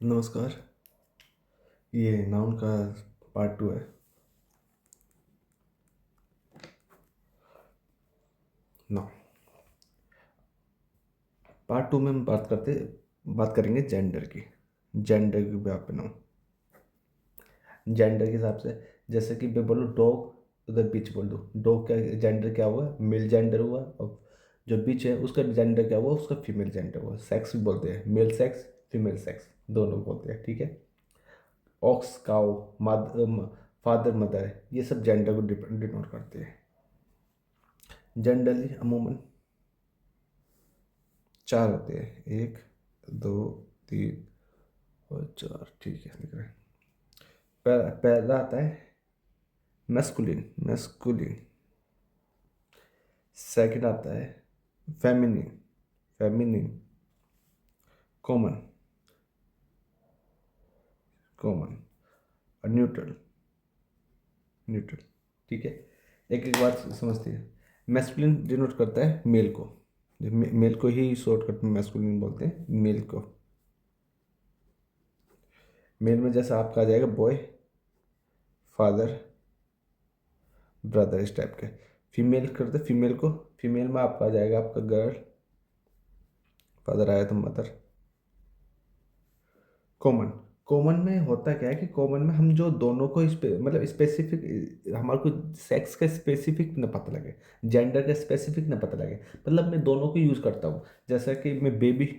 नमस्कार। ये नाउन का पार्ट 2 है। नाउन पार्ट 2 में हम बात करेंगे जेंडर की। जेंडर की बात पे नाउन जेंडर के हिसाब से, जैसे कि मैं बोलूँ डॉग, उधर बीच बोल दूँ। डॉग का जेंडर क्या हुआ? मेल जेंडर हुआ। और जो बीच है उसका जेंडर क्या हुआ? उसका फीमेल जेंडर हुआ। सेक्स भी बोलते हैं, मेल सेक्स, फीमेल सेक्स, दोनों बोलते हैं। ठीक है। ऑक्स, काउ, फादर, मदर, ये सब जेंडर को डिनोट करते हैं। जनरली अमूमन 4 होते हैं, 1, 2, 3 और 4। ठीक है, दिख रहा है। पहला आता है मैस्कुलिन। मैस्कुलिन। सेकंड आता है फेमिनिन। फेमिनिन। कॉमन। कॉमन। और न्यूट्रल। न्यूट्रल। ठीक है। एक एक बात समझती है। मैस्कुलिन डिनोट करता है मेल को। मेल को ही शॉर्टकट में मैस्कुलिन बोलते हैं, मेल को। मेल में जैसा आपका आ जाएगा बॉय, फादर, ब्रदर, इस टाइप के। फीमेल करते फीमेल को, फीमेल में आपका आ जाएगा आपका गर्ल, फादर आया तो मदर। कॉमन। कॉमन में होता क्या है कि कॉमन में हम जो दोनों को मतलब स्पेसिफिक, हमारे को सेक्स का स्पेसिफिक ना पता लगे, जेंडर का स्पेसिफिक ना पता लगे, मतलब मैं दोनों को यूज़ करता हूँ। जैसा कि मैं बेबी,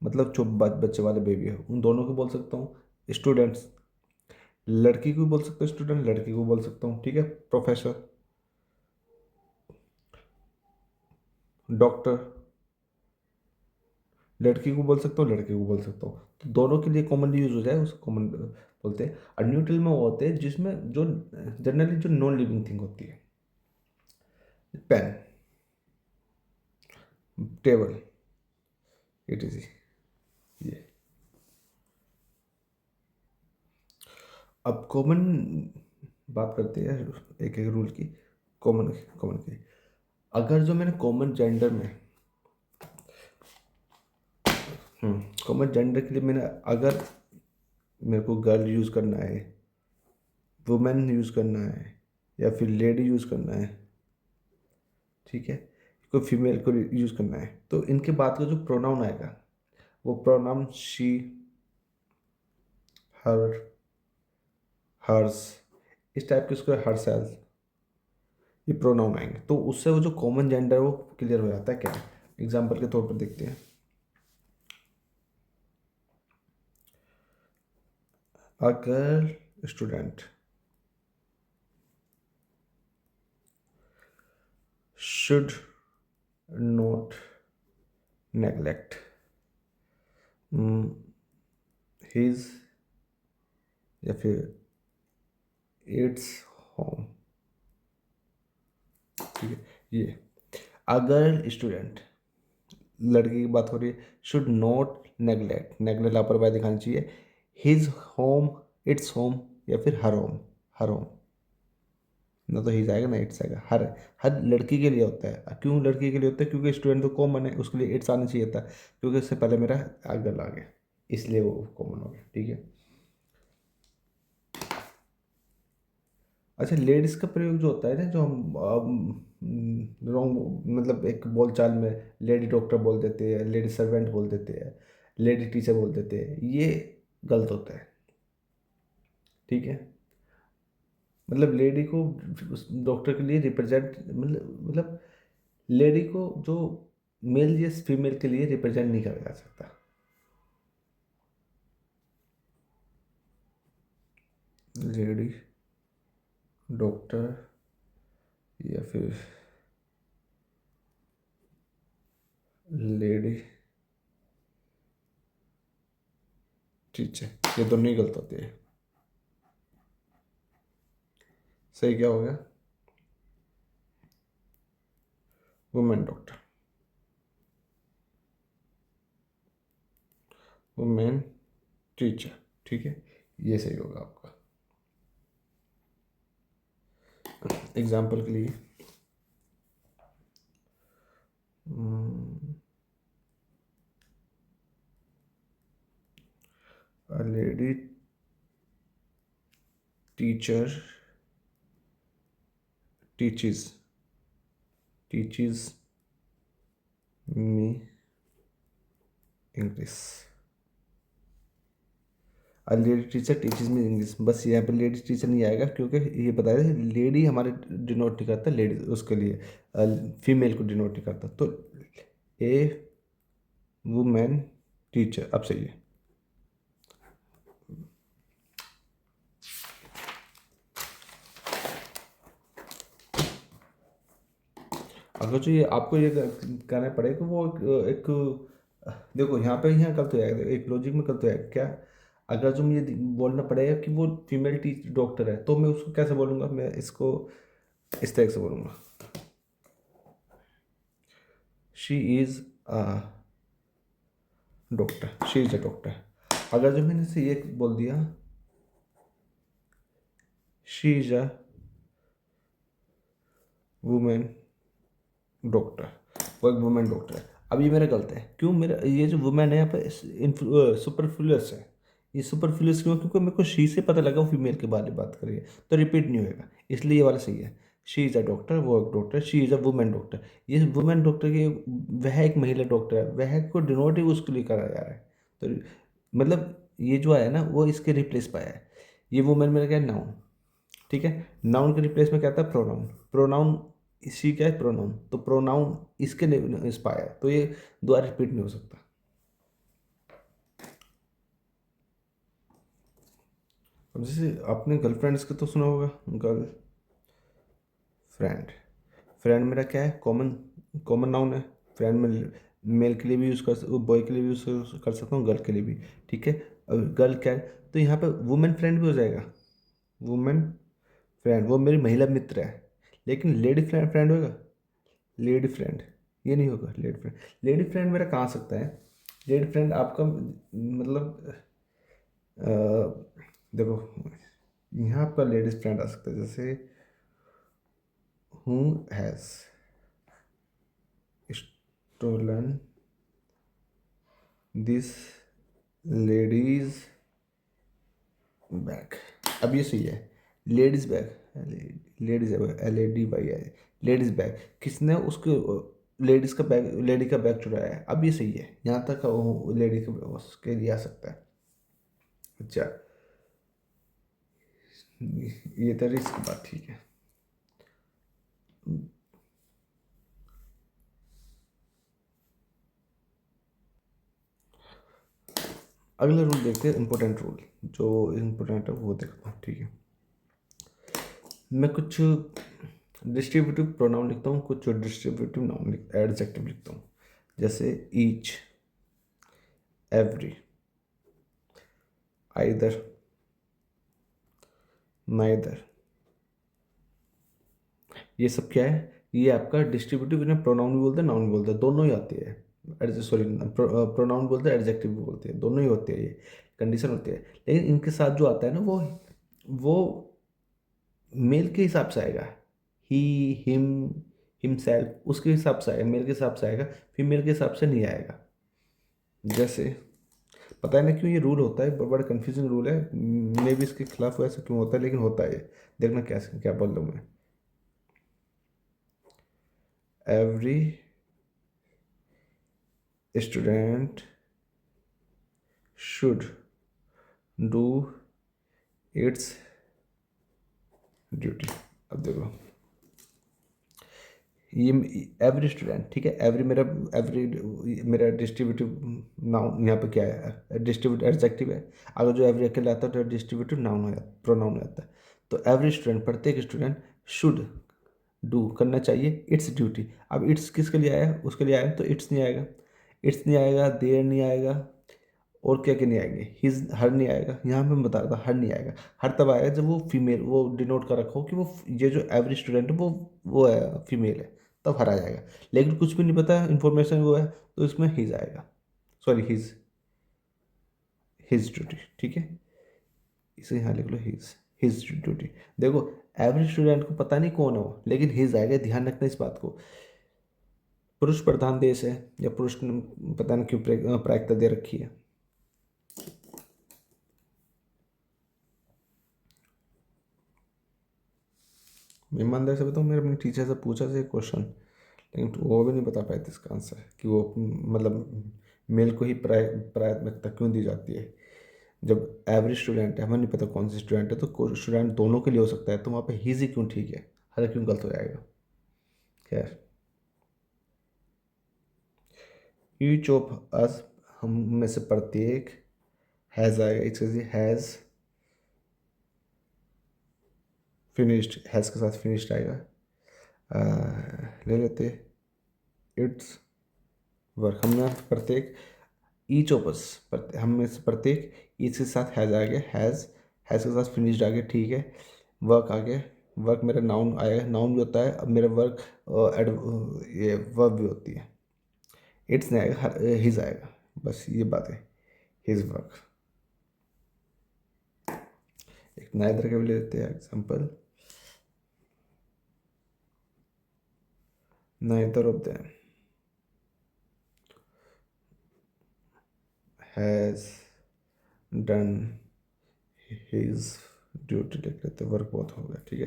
मतलब जो बच्चे वाले बेबी है, उन दोनों को बोल सकता हूँ। स्टूडेंट्स, लड़की को बोल सकता हूँ, स्टूडेंट लड़की को बोल सकता हूँ। ठीक है। प्रोफेसर, डॉक्टर, लड़की को बोल सकता हूँ, लड़के को बोल सकता हूँ। तो दोनों के लिए कॉमनली यूज हो जाए उस कॉमन बोलते हैं। और न्यूट्रल में वो होते हैं जिसमें जो जनरली जो नॉन लिविंग थिंग होती है। पेन, टेबल, इट ये। अब कॉमन बात करते हैं एक एक रूल की। कॉमन कॉमन की, अगर जो मैंने कॉमन जेंडर में कॉमन जेंडर के लिए मैंने, अगर मेरे को गर्ल यूज़ करना है, वुमेन यूज़ करना है, या फिर लेडी यूज़ करना है, ठीक है, कोई फीमेल को यूज़ करना है, तो इनके बाद का जो प्रोनाउन आएगा वो प्रोनाउन शी, हर, हर्स, इस टाइप के उसको हर सेल्स, ये प्रोनाउन आएंगे। तो उससे वो जो कॉमन जेंडर है वो क्लियर हो जाता है। क्या है? एग्जाम्पल के तौर पर देखते हैं। A girl student should not neglect his, या फिर इट्स होम। ठीक है। ये अगर स्टूडेंट, लड़की की बात हो रही है, शुड नॉट नेग्लेक्ट, नेग्लेक्ट लापरवाही दिखानी चाहिए, हिज होम, इट्स होम, या फिर हर होम। हर होम, ना तो हिज आएगा ना इट्स आएगा। हर, हर लड़की के लिए होता है। क्यों लड़की के लिए होता है? क्योंकि स्टूडेंट तो कॉमन है, उसके लिए इट्स आना चाहिए था, क्योंकि उससे पहले मेरा गर्ल आ गया, इसलिए वो कॉमन हो गया। ठीक है। अच्छा, लेडीज़ का प्रयोग जो होता है ना, जो हम रॉन्ग, मतलब एक बोलचाल में लेडी डॉक्टर बोल देते हैं, लेडी सर्वेंट बोल देते हैं, लेडी टीचर बोल देते हैं, ये गलत होता है। ठीक है। मतलब लेडी को डॉक्टर के लिए रिप्रेजेंट, मतलब लेडी को जो मेल या फीमेल के लिए रिप्रेजेंट नहीं करा जा सकता। लेडी डॉक्टर या फिर लेडी टीचर, ये दोनों ही गलत होते हैं। सही क्या हो गया? Women doctor, women teacher. ठीक है, ये सही होगा आपका। एग्जाम्पल के लिए A lady teacher teaches me English. A lady teacher teaches me English। बस यहाँ पे लेडी टीचर नहीं आएगा क्योंकि ये बताया लेडी हमारे डिनोट नहीं करता, लेडी उसके लिए फीमेल को डिनोट नहीं करता। तो ए वुमेन टीचर, अब सही है। अगर जो ये आपको ये करना पड़ेगा कि वो देखो यहाँ पे यहाँ गलत हो जाएगा, एक लॉजिक में गलत हो जाएगा क्या। अगर जो मुझे बोलना पड़ेगा कि वो फीमेल डॉक्टर है तो मैं उसको कैसे बोलूँगा, मैं इसको इस तरह से बोलूँगा, she is a doctor, she is a doctor. अगर जो मैंने से ये बोल दिया she is a women doctor, वो एक वुमेन डॉक्टर है। अब ये मेरा गलत है, क्यों मेरा ये जो वुमेन है यहाँ पे सुपरफ्लुअस है। ये सुपरफ्लुअस क्यों, क्योंकि मेरे को शी से पता लगा वो फीमेल के बारे में बात कर रही है, तो रिपीट नहीं होएगा, इसलिए ये वाला सही है। शी इज़ अ डॉक्टर, वो एक doctor, she is a women doctor. ये वुमेन डॉक्टर की वह एक महिला डॉक्टर है, वह को डिनोट ही उसके लिए करा जा रहा है। तो मतलब ये जो आया ना वो इसके रिप्लेस पाया है। ये वुमेन मेरा क्या है, नाउन। ठीक है, नाउन के रिप्लेस में क्या आता है, प्रोनाउन। प्रोनाउन इसी क्या है, प्रोनाउन। तो प्रोनाउन इसके इस पाया है, तो ये दोबारा रिपीट नहीं हो सकता। अब जैसे आपने गर्लफ्रेंड्स का तो सुना होगा, गर्ल फ्रेंड। फ्रेंड मेरा क्या है, कॉमन कॉमन नाउन है। फ्रेंड में मेल के लिए भी यूज़ कर, बॉय के लिए भी यूज़ कर सकता हूँ, गर्ल के लिए भी। ठीक है, अब गर्ल क्या है, तो यहाँ पे वुमेन फ्रेंड भी हो जाएगा। वुमेन फ्रेंड वो मेरी महिला मित्र है, लेकिन लेडी फ्रेंड फ्रेंड होगा, लेडी फ्रेंड ये नहीं होगा। लेडी फ्रेंड, लेडी फ्रेंड मेरा कहाँ आ सकता है, लेडी फ्रेंड आपका मतलब देखो यहाँ आपका लेडीज फ्रेंड आ सकता है, जैसे who has stolen this ladies bag. अब ये सही है, लेडीज बैग, लेडीज LADY है, लेडीज बैग। किसने उसके लेडीज का बैग, लेडी का बैग चुराया है, अब ये सही है, यहाँ तक लेडी के उसके लिए आ सकता है। अच्छा, ये तो रिस्क बात, ठीक है। अगला रूल देखते हैं, इम्पोर्टेंट रूल। जो इम्पोर्टेंट है वो देखता हूँ, ठीक है। मैं कुछ डिस्ट्रीब्यूटिव प्रोनाउन लिखता हूँ, कुछ डिस्ट्रीब्यूटिव नाउन एडजेक्टिव लिखता हूँ, जैसे ईच, एवरी, आइदर, नाइदर। ये सब क्या है, ये आपका डिस्ट्रीब्यूटिव इन्हें प्रोनाउन भी बोलते हैं, नाउन भी बोलते हैं, दोनों ही आती है। सॉरी, प्रोनाउन बोलते हैं, एडजेक्टिव भी बोलते हैं, दोनों ही होते हैं, ये कंडीशन होती है। लेकिन इनके साथ जो आता है ना वो मेल के हिसाब से आएगा, ही, हिम, हिमसेल्फ, उसके हिसाब से आएगा, मेल के हिसाब से आएगा, फीमेल के हिसाब से नहीं आएगा। जैसे पता है ना क्यों ये रूल होता है, बड़ा कंफ्यूजिंग रूल है, मे भी इसके खिलाफ ऐसा क्यों होता है, लेकिन होता है। देखना क्या क्या बोल रहा हूँ मैं। Every student should do it's duty. अब देखो ये एवरी स्टूडेंट, ठीक है, एवरी मेरा डिस्ट्रीब्यूटिव नाउन यहाँ पे क्या है, डिस्ट्रीब्यूटिव एडजेक्टिव है। अगर जो एवरी अकेला आता है तो डिस्ट्रीब्यूटिव नाउन हो जाता, प्रोनाउन हो जाता है। तो एवरी स्टूडेंट, प्रत्येक स्टूडेंट, शुड डू करना चाहिए इट्स ड्यूटी। अब इट्स किसके लिए आया, उसके लिए आया, तो इट्स नहीं आएगा, इट्स नहीं आएगा, देयर नहीं आएगा, और क्या क्या नहीं आएंगे, हिज, हर नहीं आएगा। यहाँ पे मैं बता रहा था हर नहीं आएगा। हर तब आएगा जब वो फीमेल, वो डिनोट कर रखा हो कि वो ये जो एवरी स्टूडेंट है वो है फीमेल है, तब हर आ जाएगा। लेकिन कुछ भी नहीं पता, इन्फॉर्मेशन वो है, तो इसमें हिज आएगा, सॉरी हिज, हिज ड्यूटी, ठीक है, इसे यहाँ लिख लो, हिज ड्यूटी। देखो एवरी स्टूडेंट को पता नहीं कौन है वो, लेकिन हिज आएगा, ध्यान रखना इस बात को। पुरुष प्रधान देश है, या पुरुष ने पता नहीं क्यों प्रायिकता दे रखी है। ईमानदारी से बताऊँ, मैंने अपनी टीचर से पूछा था क्वेश्चन, लेकिन वो भी नहीं बता पाए थे इसका आंसर कि वो मतलब मेल को ही प्राथमिकता क्यों दी जाती है। जब एवरेज स्टूडेंट है, हमें नहीं पता कौन सी स्टूडेंट है, तो स्टूडेंट दोनों के लिए हो सकता है, तो वहाँ पे हीज ही क्यों ठीक है, हर क्यों गलत हो जाएगा। खैर, ईच ऑफ अस, हम में से प्रत्येक, हैज़ आएगा, इसके हैज़ फिनिश्ड, हैज़ के साथ फिनिश्ड आएगा। ले लेते इट्स वर्क, हम में प्रत्येक, ईच ऑफ अस, हम में से प्रत्येक, ईच के साथ हैज़ आ गया, हैज़ के साथ फिनिश्ड आ गया, ठीक है। वर्क आ गया, वर्क मेरा नाउन आएगा, नाउन भी होता है, अब मेरा वर्क ये वर्ब भी होती है। इट्स नहीं आएगा, हिज आएगा, बस ये बात है, हिज वर्क। एक नया तरह का भी ले लेते हैं example, neither of them has done his duty, लिख लेते, वर्क बहुत हो गया, ठीक है।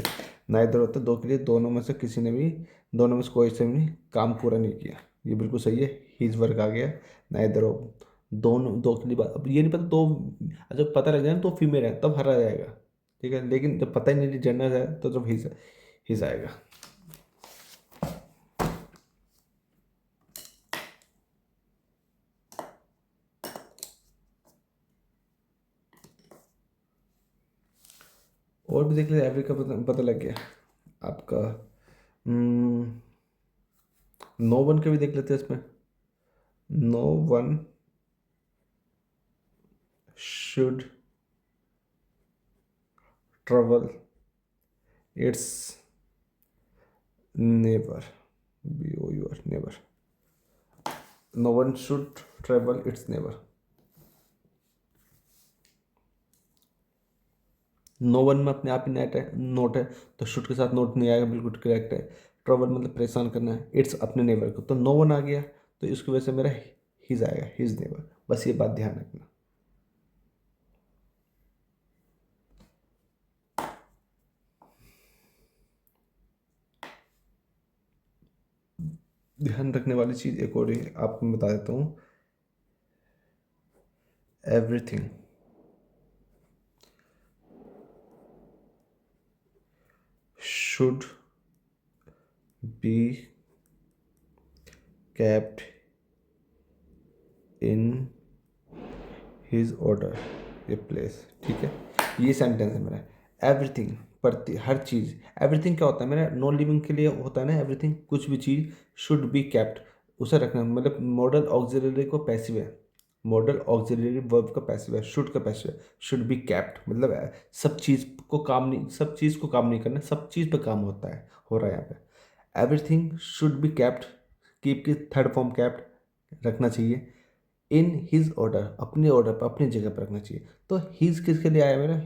नाइदर होता है दो के लिए, दोनों में से किसी ने भी, दोनों में से कोई से भी काम पूरा नहीं किया, ये बिल्कुल सही है, हिज वर्क आ गया। नाइदर ऑफ, दोनों, दो के लिए बात, अब ये नहीं पता दो, जब पता लग जाए ना तो फीमेल है तब हरा जाएगा, ठीक है, लेकिन जब पता ही नहीं जेंडर है तो जब हिज आएगा। और भी देख लीजिए, एवरी का पता लग गया आपका। नो वन का भी देख लेते हैं इसमें, no one should travel its neighbour, BOUR neighbour, no one should travel its neighbour. No one में अपने आप ही नेट है, नोट है, तो शुड के साथ नोट नहीं आएगा, बिल्कुल करेक्ट है। ट्रेवल मतलब परेशान करना है, इट्स अपने नेबर को, तो नो वन आ गया, तो इसकी वजह से मेरा हिज आएगा, हिज नेबर, बस ये बात ध्यान रखना। ध्यान रखने वाली चीज़ एक और ही आपको बता देता हूँ, everything should be kept in his order, ये प्लेस, ठीक है। ये सेंटेंस है मेरा, एवरीथिंग, प्रति हर चीज़, एवरीथिंग क्या होता है मेरा, नॉन लिविंग के लिए होता है ना एवरीथिंग, कुछ भी चीज़, शुड बी कैप्ट, उसे रखना, मतलब मॉडल ऑक्सिलरी को पैसिव है, मॉडल ऑक्सिलरी वर्ब का पैसिव है, शुड का पैसिव है, शुड बी कैप्ट मतलब सब चीज़ को काम नहीं, सब चीज़ को काम नहीं करना, सब चीज़ पे काम होता है, हो रहा है यहाँ पे। Everything should be kept, keep की थर्ड फॉर्म कैप्ट रखना चाहिए, इन हिज ऑर्डर, अपने ऑर्डर पर, अपनी जगह पर रखना चाहिए। तो हिज किसके लिए आया मेरा,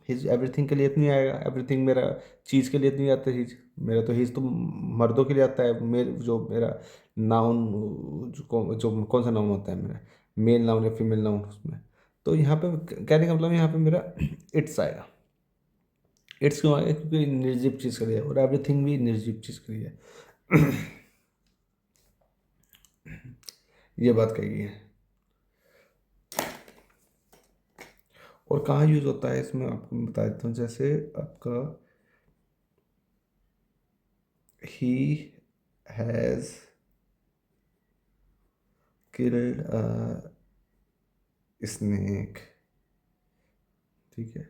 हिज एवरीथिंग के लिए इतनी आएगा, एवरीथिंग मेरा चीज़ के लिए इतनी आता है, हिज मेरा तो हिज तो मर्दों के लिए आता है, मेल जो मेरा नाउन, जो कौन सा नाउन होता है मेरा, मेल नाउन या फीमेल नाउन उसमें, तो यहाँ पे कहने का मतलब यहाँ पे मेरा इट्स आएगा। इट्स क्यों आएगा, क्योंकि निर्जीव चीज़ के लिए, और एवरीथिंग भी निर्जीव चीज़ के लिए ये बात कही है। और कहाँ यूज़ होता है इसमें आपको मैं बता देता हूँ, जैसे आपका ही हैज़ किल्ड स्नेक, ठीक है,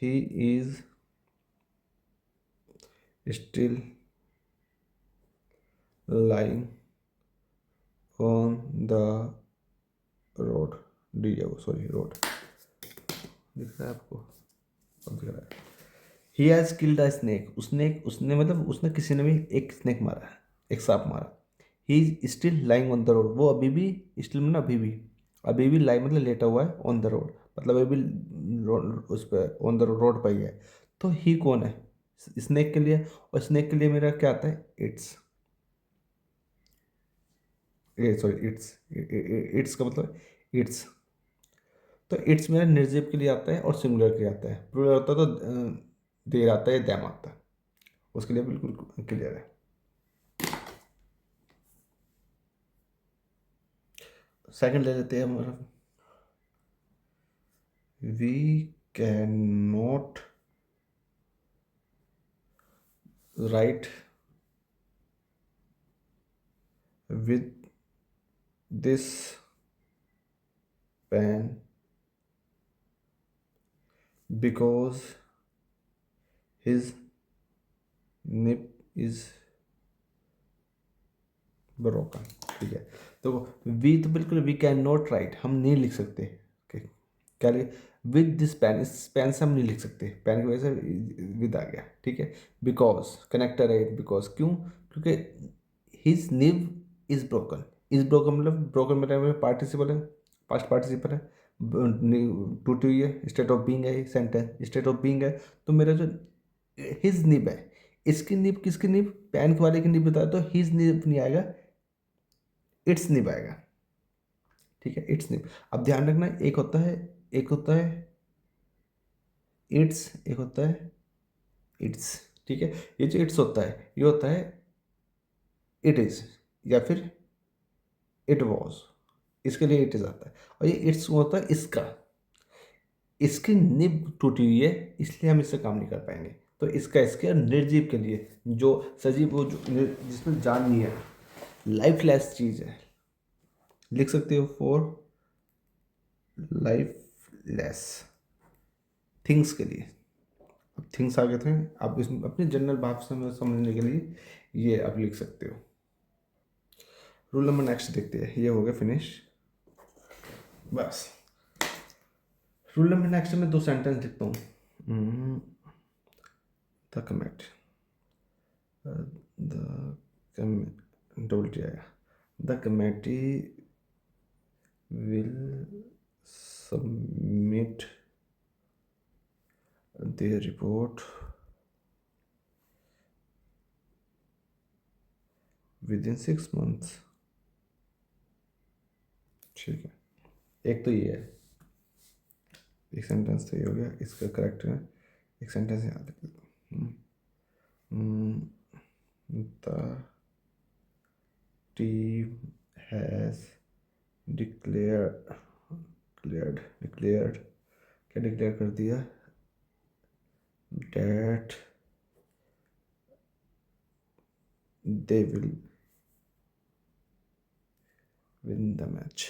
he is still lying on the road, D है वो, सॉरी रोड, दिख रहा है आपको, अब दिख रहा है। He has killed a snake, उसने मतलब उसने किसी ने भी एक स्नेक मारा है, एक सांप मारा। He is still lying on the road, वो अभी भी, स्टिल मतलब अभी भी लाई मतलब लेटा हुआ है, ऑन द रोड मतलब अभी भी उस पर ऑन द रोड पर ही है। तो ही कौन है, स्नेक के लिए, और स्नेक के लिए मेरा क्या आता है, इट्स, ये सॉरी इट्स, इट्स का मतलब इट्स, तो इट्स मेरा निर्जीव के लिए आता है और सिंगुलर के लिए आता है, प्लूरल होता तो देर आता है, दैम आता है, उसके लिए बिल्कुल क्लियर है। सेकंड ले लेते हैं हमारा, we can not write with this pen because his nib is broken. ठीक है, तो वी तो बिल्कुल वी कैन नॉट राइट, हम नहीं लिख सकते। क्या विद दिस पेन, इस पेन से हम नहीं लिख सकते, पेन की वजह से विद आ गया। ठीक है, बिकॉज कनेक्टर है, बिकॉज क्यों, क्योंकि हिज निव इज ब्रोकन। इज ब्रोकन मतलब, ब्रोकन मतलब पार्टिसिपल है, पास्ट पार्टिसिपल है, टूटी हुई है, स्टेट ऑफ बीइंग है, सेंटेंस स्टेट ऑफ बीइंग है। तो मेरा जो हिज निब है, इसकी निब किसकी निब, पैन के वाले की निब बताया, तो हिज निब नहीं आएगा, इट्स निब आएगा। ठीक है, इट्स निब। अब ध्यान रखना, एक होता है इट्स, एक होता है इट्स। ठीक है, ये जो इट्स होता है, ये होता है इट इज, या फिर इट वॉज, इसके लिए इट इज आता है। और ये इट्स होता है इसका, इसकी निब टूटी हुई है, इसलिए हम इससे काम नहीं कर पाएंगे। तो इसका इसके, और निर्जीव के लिए जो सजीव, वो जो जिसमें जान नहीं है, लाइफलेस चीज है, लिख सकते हो फॉर लाइफलेस थिंग्स के लिए। अब थिंग्स आ गए थे, आप इसमें अपनी जनरल भाषा में समझने के लिए ये आप लिख सकते हो। रूल नंबर नेक्स्ट देखते हैं, ये हो गया फिनिश बस। रूल नंबर नेक्स्ट में 2 सेंटेंस लिखता हूँ। द कमेट, द डबल टी आएगा, the committee will submit their report within 6 months। ठीक है, एक तो ये है, एक सेंटेंस तो ये हो गया, इसका करेक्ट है। एक सेंटेंस याद रख देता हूँ, द टीम हैज डिक्लेयर्ड क्या डिक्लेयर कर दिया, that they will win the match.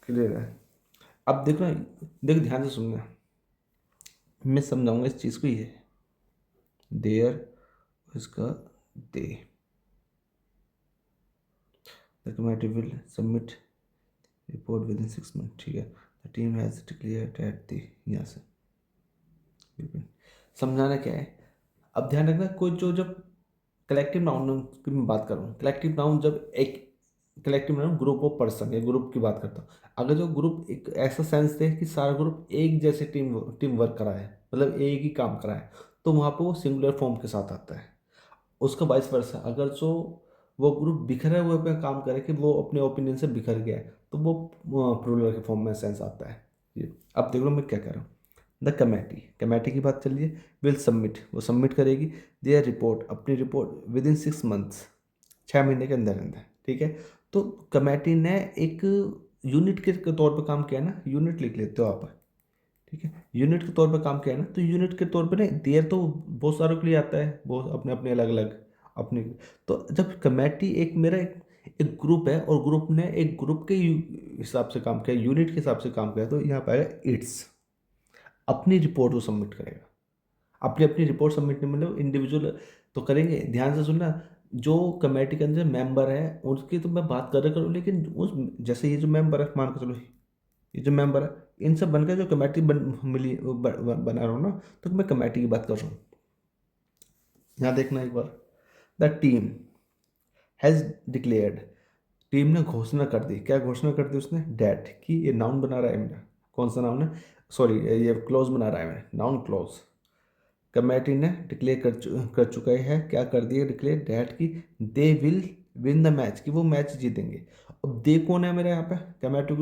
Clear है। अब देखो ना, देखो ध्यान से सुनना, मैं समझाऊंगा इस चीज़ को। ये देयर, इसका they, the committee will submit report within 6 month. ठीक है, the team has declared at the, यहाँ से समझाना क्या है। अब ध्यान रखना, कोई जो जब कलेक्टिव नाउन की मैं बात करूँ, कलेक्टिव नाउन जब एक collective noun group of person या ग्रुप की बात करता हूँ, अगर जो ग्रुप एक ऐसा सेंस दे कि सारा ग्रुप एक जैसे टीम वर्क करा है, मतलब एक ही काम करा है, तो वहाँ पर वो सिंगुलर फॉर्म के साथ आता है। उसका वाइस वर्सा, अगर जो वो ग्रुप बिखरे हुए पे काम करे कि वो अपने ओपिनियन से बिखर गया है, तो वो प्लूरल के फॉर्म में सेंस आता है। ये अब देख लो मैं क्या कह रहा हूँ। द कमेटी, कमेटी की बात चल रही है, विल सबमिट, वो सबमिट करेगी देयर रिपोर्ट, अपनी रिपोर्ट विद इन 6 मंथ्स, 6 महीने के अंदर अंदर। ठीक है, तो कमेटी ने एक यूनिट के तौर पर काम किया ना, यूनिट लिख लेते हो आप। ठीक है, यूनिट के तौर पर काम किया है ना, तो यूनिट के तौर पे ना देर तो बहुत सारों के लिए आता है, बहुत अपने अपने अलग अलग अपने। तो जब कमेटी एक मेरा एक ग्रुप है, और ग्रुप ने एक ग्रुप के हिसाब से काम किया, यूनिट के हिसाब से काम किया, तो यहाँ पे आएगा इट्स, अपनी रिपोर्ट को सबमिट करेगा। अपनी अपनी रिपोर्ट सबमिट नहीं, मतलब इंडिविजुअल तो करेंगे। ध्यान से सुनना, जो कमेटी के अंदर मेंबर है उसकी तो मैं बात कर रहा करूँ, लेकिन उस जैसे ये जो मेंबर है, मान के चलो ये जो मेंबर है, इन सब बनकर जो कमेटी मिली बना रहा हूँ ना, तो मैं कमेटी की बात कर रहा हूँ। यहाँ देखना एक बार, the team has declared, team ने घोषणा कर दी, क्या घोषणा कर दी उसने, डैट, कि ये नाउन बना रहा है मेरा, कौन सा नाउन है, सॉरी ये क्लोज बना रहा है मेरा, नाउन क्लोज। कमेटी ने डिक्लेयर कर चुका है, क्या कर दिया डिक्लेयर, डैट की दे विल विन द मैच, कि वो मैच जीतेंगे। अब दे कौन है मेरे यहाँ पे, कमेटी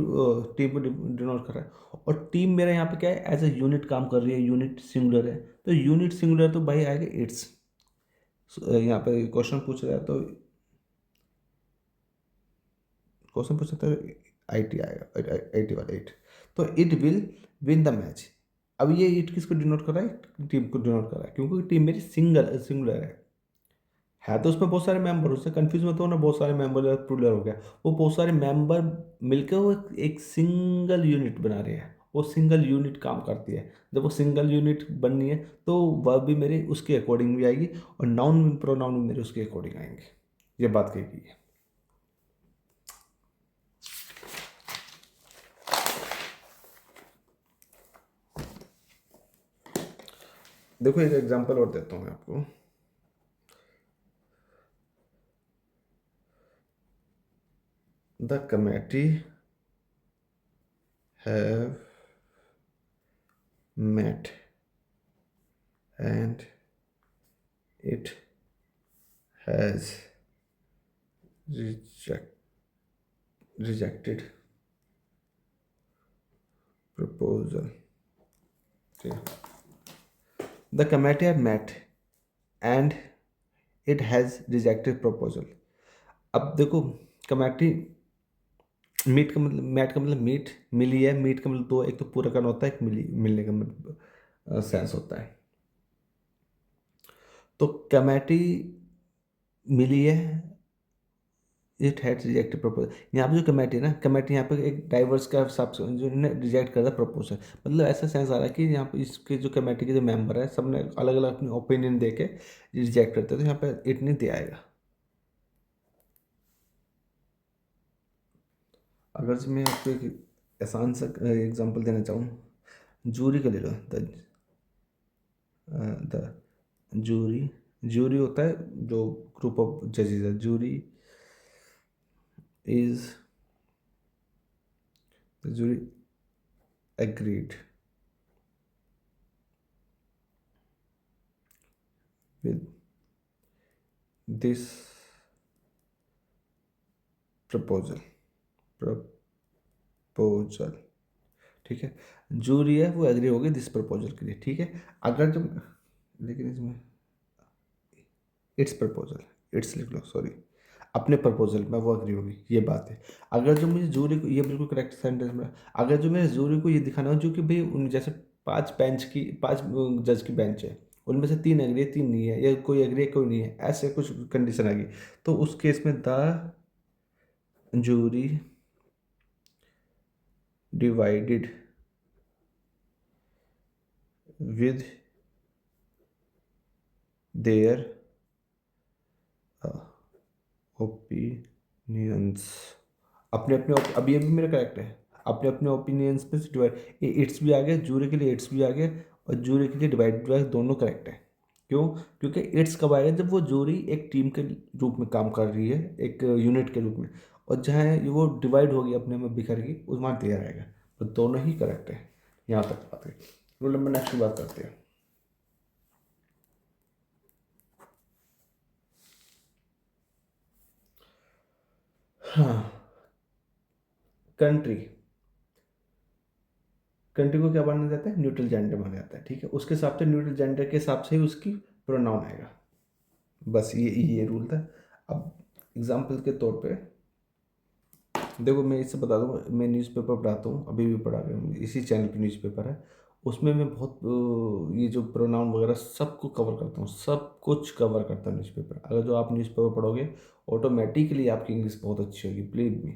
टीम को डिनोट कर रहा है, और टीम मेरा यहाँ पे क्या है, एज ए यूनिट काम कर रही है, यूनिट सिंगुलर है, तो यूनिट सिंगुलर तो भाई आएगा इट्स। यहाँ पे क्वेश्चन पूछ रहा है तो क्वेश्चन पूछ सकता है, आई टी आएगा, आई टी वाला इट, तो it will win the match. अब ये इट किसको डिनोट कर रहा है, टीम को डिनोट कर रहा है, क्योंकि टीम मेरी सिंगुलर है तो उसमें बहुत सारे मेंबर, उससे कंफ्यूज मत हो ना, बहुत सारे मेंबर प्लूरल हो गया, वो बहुत सारे मेंबर मिलकर वो एक सिंगल यूनिट बना रहे हैं, वो सिंगल यूनिट काम करती है। जब वो सिंगल यूनिट बननी है तो वर्ब भी मेरे उसके अकॉर्डिंग भी आएगी, और नाउन प्रोनाउन भी मेरे उसके अकॉर्डिंग आएंगे। ये बात कही गई है। देखो एक एग्जांपल और देता हूँ मैं आपको। The committee have met and it has reject, rejected proposal. The committee have met and it has rejected proposal. अब देखो कमेटी, मीट का मतलब, मैट का मतलब मीट, मिली है, मीट का मतलब दो, एक तो पूरा करना होता है, एक मिली मिलने का मतलब सेंस होता है। तो कमेटी मिली है, इट हैड रिजेक्टेड प्रपोजल। यहाँ पे जो कमेटी है ना, कमेटी यहाँ पे एक डाइवर्स का हिसाब से जो इन्होंने रिजेक्ट कर दिया प्रपोजल, मतलब ऐसा सेंस आ रहा है कि यहाँ पे इसके जो कमेटी के जो मेंबर है सब ने अलग अलग अपनी ओपिनियन दे के रिजेक्ट करते हैं, तो यहाँ पे इट नहीं दिया आएगा। अगर से मैं आपको एक आसान सा एग्जांपल देना चाहूँ, जूरी का ले लो। द जूरी, जूरी होता है जो ग्रुप ऑफ जजेस है, jury is, the jury agreed with this proposal, proposal, ठीक है। जूरी है वो एग्री होगी दिस प्रपोजल के लिए, ठीक है। अगर जब, लेकिन इसमें इट्स प्रपोजल, इट्स लिख लो, सॉरी, अपने प्रपोजल में वो एग्री होगी, ये बात है। अगर जो मुझे जूरी को, ये बिल्कुल करेक्ट सेंटेंस में, अगर जो मेरे जूरी को ये दिखाना हो जो कि भाई उन जैसे पांच बेंच की, पांच जज की बेंच है, उनमें से तीन एग्री है, तीन नहीं है, या कोई एग्री है कोई नहीं है, ऐसे कुछ कंडीशन आ गई, तो उस केस में the jury divided with their opinions, अपने अपने अब ये भी मेरा करेक्ट है, अपने अपने ओपिनियंस पे से डिवाइड, ये इट्स भी आ गया, जूरी के लिए इट्स भी आ गया, और जूरी के लिए डिवाइड बाय दोनों करेक्ट है। क्यों? क्योंकि इट्स कब आएगा, जब वो जूरी एक टीम के रूप में काम कर रही है, एक यूनिट के रूप में, और जहाँ वो डिवाइड होगी, अपने में बिखर गई, उस वहाँ देयर आएगा, तो दोनों ही करेक्ट है। यहाँ तक बात है। रूल नंबर नेक्स्ट की बात करते हैं। हाँ, कंट्री, कंट्री को क्या माना जाता है, न्यूट्रल जेंडर माना जाता है, ठीक है। उसके हिसाब से न्यूट्रल जेंडर के हिसाब से ही उसकी प्रोनाउन आएगा, बस ये रूल था। अब एग्जाम्पल के तौर पे देखो, मैं इससे बता दूँ, मैं न्यूज़पेपर पढ़ाता हूँ, अभी भी पढ़ा रहा हूँ, इसी चैनल पे न्यूज़पेपर है, उसमें मैं बहुत ये जो प्रोनाउन वगैरह सबको कवर करता हूँ, सब कुछ कवर करता हूँ न्यूज़पेपर। अगर जो आप न्यूज़पेपर पढ़ोगे ऑटोमेटिकली आपकी इंग्लिश बहुत अच्छी होगी, बिलीव मी।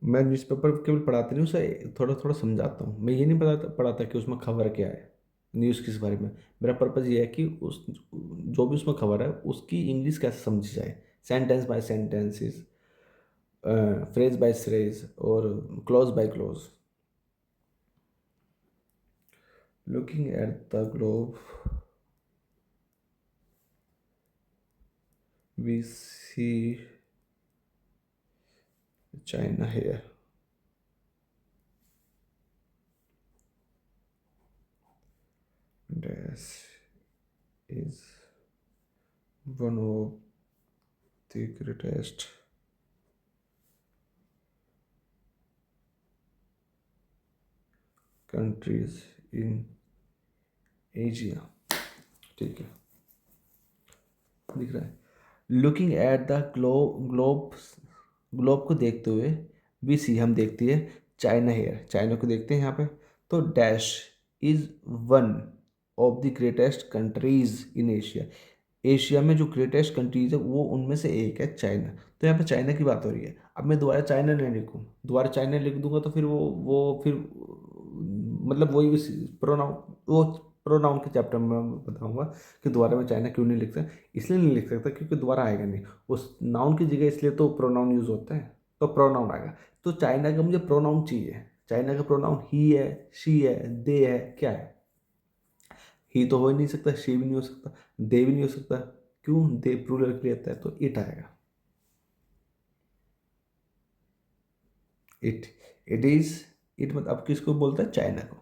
मैं न्यूज़पेपर केवल पढ़ाते नहीं, उसे थोड़ा थोड़ा समझाता हूँ। मैं ये नहीं पढ़ाता कि उसमें खबर क्या है, न्यूज़ किस बारे में। मेरा पर्पज़ ये है कि उस जो भी उसमें खबर है उसकी इंग्लिश कैसे समझी जाए, sentence by sentences, phrase by phrase, और clause by clause. Looking at the globe we see China here, this is one of the greatest countries in Asia. ठीक है, दिख रहा है। Looking at the globe, globe को देखते हुए we सी, हम देखती है चाइना हेयर, चाइना को देखते हैं यहाँ पे। तो dash is one of the greatest countries in Asia, Asia में जो ग्रेटेस्ट कंट्रीज है वो उनमें से एक है चाइना। तो यहाँ पे चाइना की बात हो रही है। अब मैं दोबारा चाइना नहीं लिखूँ, दोबारा चाइना लिख दूंगा तो फिर वो फिर मतलब वही प्रोनाउन, वो प्रोनाउन के चैप्टर में मैं बताऊंगा कि दोबारा मैं चाइना क्यों नहीं लिख सकता। इसलिए नहीं लिख सकता क्योंकि दोबारा आएगा नहीं, उस नाउन की जगह इसलिए तो प्रोनाउन यूज होता है, तो प्रोनाउन आएगा। तो चाइना का मुझे प्रोनाउन चाहिए, चाइना का प्रोनाउन ही है, शी है, दे है, क्या है? ही तो हो ही नहीं सकता, शी भी नहीं हो सकता, दे भी नहीं हो सकता। क्यों? दे प्लूरल के लिए आता है, तो इट आएगा। इट, इट इज, इट मतलब अब किसको बोलता है? चाइना को,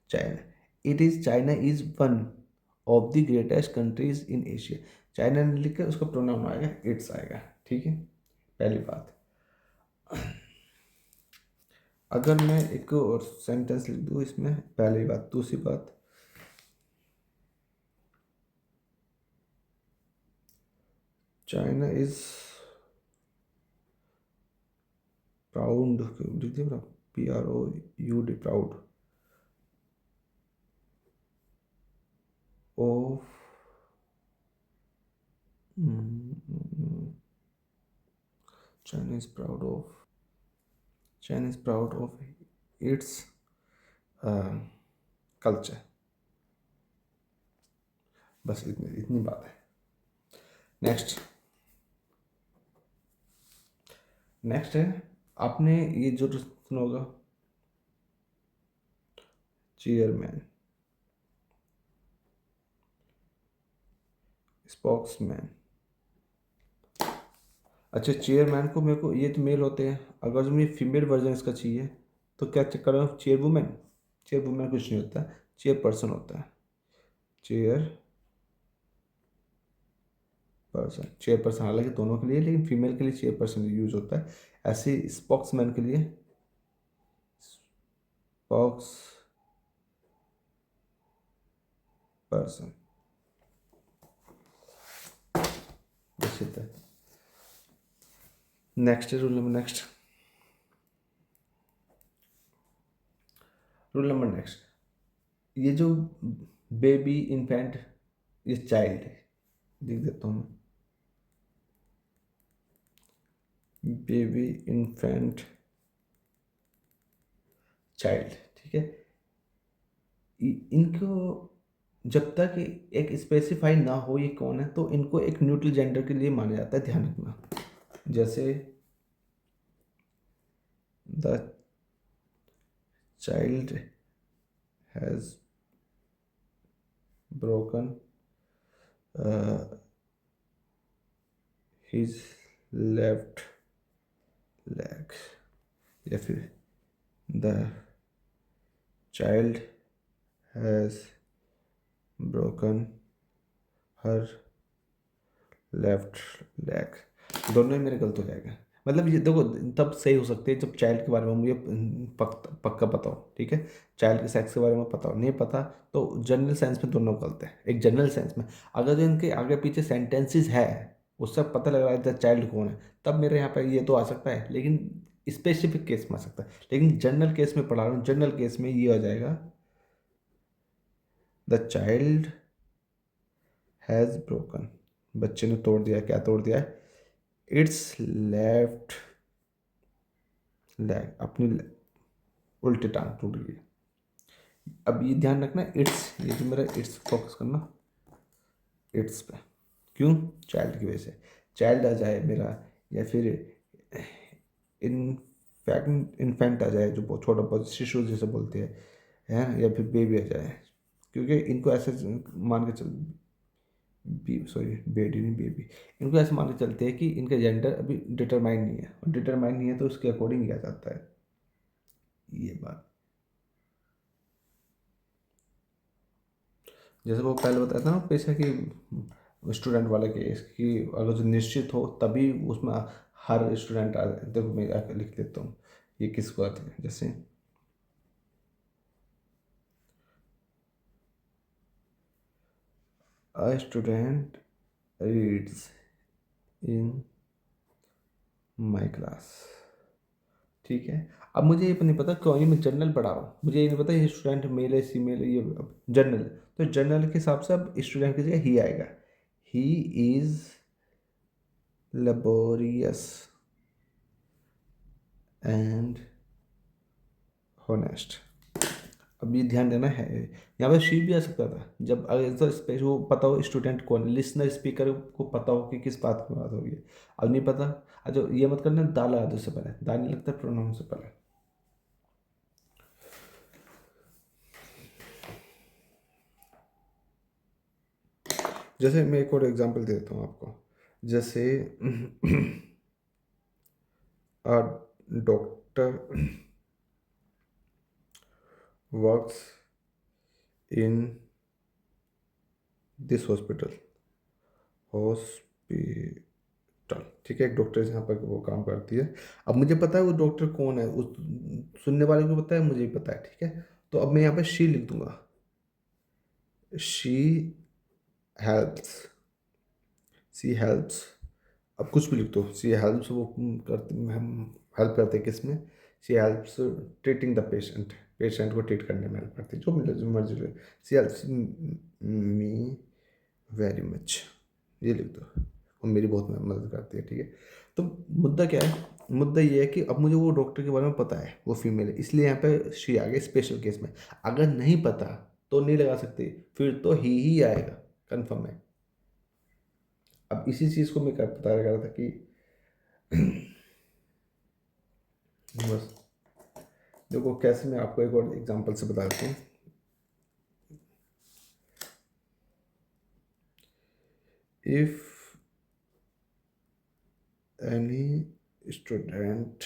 China. It is, China is one of the greatest countries in Asia. China ने लिख के उसका प्रोनाउन आएगा, इट्स आएगा। ठीक है, पहली बात। अगर मैं एक और सेंटेंस लिख दूँ इसमें, पहली बात। दूसरी बात, चाइना इज प्राउड, लिख दिया, PROUD, proud of, China is proud of, China is proud of its culture. बस इतनी इतनी बात है। नेक्स्ट, नेक्स्ट है, आपने ये जो सुना होगा, चेयरमैन, स्पोक्समैन। अच्छा, चेयरमैन को मेरे को, ये तो मेल होते हैं, अगर जो मुझे फीमेल वर्जन इसका चाहिए तो क्या चेक करो? चेयर वुमेन, चेयर वुमेन कुछ नहीं होता, चेयर पर्सन होता है। चेयर पर्सन, चेयर पर्सन हालांकि दोनों के लिए, लेकिन फीमेल के लिए चेयर पर्सन यूज होता है। ऐसे स्पोक्समैन के लिए स्पोक्स पर्सन, है। Next rule number, next rule number, next, ये जो बेबी, इन्फेंट, ये चाइल्ड, लिख देता हूँ मैं, बेबी, इन्फेंट, चाइल्ड। ठीक है, इनको जब तक एक स्पेसिफाई ना हो ये कौन है, तो इनको एक न्यूट्रल जेंडर के लिए माना जाता है, ध्यान रखना। जैसे the child has broken his left leg, या फिर the child has broken her left leg. दोनों ही मेरे गलत हो जाएगा। मतलब ये देखो, तब सही हो सकते हैं जब चाइल्ड के बारे में मुझे पक्का पता हो। ठीक है, चाइल्ड के सेक्स के बारे में पता हो, नहीं पता तो जनरल सेंस में दोनों गलत है। एक जनरल सेंस में अगर जो इनके आगे पीछे सेंटेंसेस है उससे पता लग रहा है चाइल्ड कौन है, तब मेरे यहाँ पर ये तो आ सकता है, लेकिन स्पेसिफिक केस में आ सकता है। लेकिन जनरल केस में पढ़ा रहा हूँ, जनरल केस में ये आ जाएगा, द चाइल्ड हैज़ ब्रोकन, बच्चे ने तोड़ दिया, क्या तोड़ दिया है? इट्स लेफ्ट लेग, अपनी उल्टी टांग टूट गई। अब ये ध्यान रखना, इट्स, ये जो मेरा इट्स फोकस करना इट्स पे, क्यों? चाइल्ड की वजह से। चाइल्ड आ जाए मेरा, या फिर इनफैक्ट इन्फेंट आ जाए, जो बहुत छोटा, बहुत शिशु जैसे बोलते हैं, है, या फिर बेबी आ जाए, क्योंकि इनको ऐसे मान के चल, सॉरी बेटी नहीं, बेबी, इनको ऐसे मान के चलते हैं कि इनका जेंडर अभी डिटरमाइन नहीं है, और डिटरमाइन नहीं है तो उसके अकॉर्डिंग किया जाता है, ये बात। जैसे वो पहले बताया था ना पेशा कि स्टूडेंट वाले केस की अगर जो निश्चित हो तभी उसमें हर स्टूडेंट देखो मैं आके लिख देता हूँ ये किसको आती है। जैसे a student reads in my class, ठीक है। अब मुझे ये नहीं पता क्यों, ये मैं जनरल पढ़ा रहा हूँ, मुझे ये नहीं पता ये स्टूडेंट मेल है फीमेल है, ये जनरल। तो जनरल के हिसाब से अब स्टूडेंट की जगह ही आएगा। He is laborious and honest. अब ये ध्यान देना है, यहाँ पे शी भी आ सकता था जब अगर तो स्पेस वो पता हो स्टूडेंट कौन, लिसनर स्पीकर को पता हो कि किस बात की बात होगी। अब नहीं पता, अच्छा ये मत करना दाला आदि से पहले, दाल नहीं लगता प्रोनाउन से पहले। जैसे मैं एक और एग्जांपल दे देता हूँ आपको। जैसे a doctor works in this hospital, ठीक है। एक डॉक्टर यहाँ पर वो काम करती है। अब मुझे पता है वो डॉक्टर कौन है, उस सुनने वाले को पता है, मुझे भी पता है, ठीक है। तो अब मैं यहाँ पे शी लिख दूंगा, शी हेल्प्स, सी हेल्प्स। अब कुछ भी लिख दो, सी हेल्प्स, वो करते हम हेल्प करते हैं किस में, she helps treating the patient, patient को ट्रीट करने में हेल्प करती है, जो मिले जो मर्जी ले। She helps me very much, ये लिख दो, वो मेरी बहुत मदद करती है, ठीक है। तो मुद्दा क्या है, मुद्दा ये है कि अब मुझे वो डॉक्टर के बारे में पता है वो फीमेल है, इसलिए यहाँ पे शी आ गई स्पेशल केस में। अगर नहीं पता तो नहीं लगा सकते, फिर तो ही आएगा, कंफर्म है। अब इसी चीज़ को मैं बता रहा था कि बस देखो कैसे, मैं आपको एक और एग्जांपल से बता देता हूँ। If any student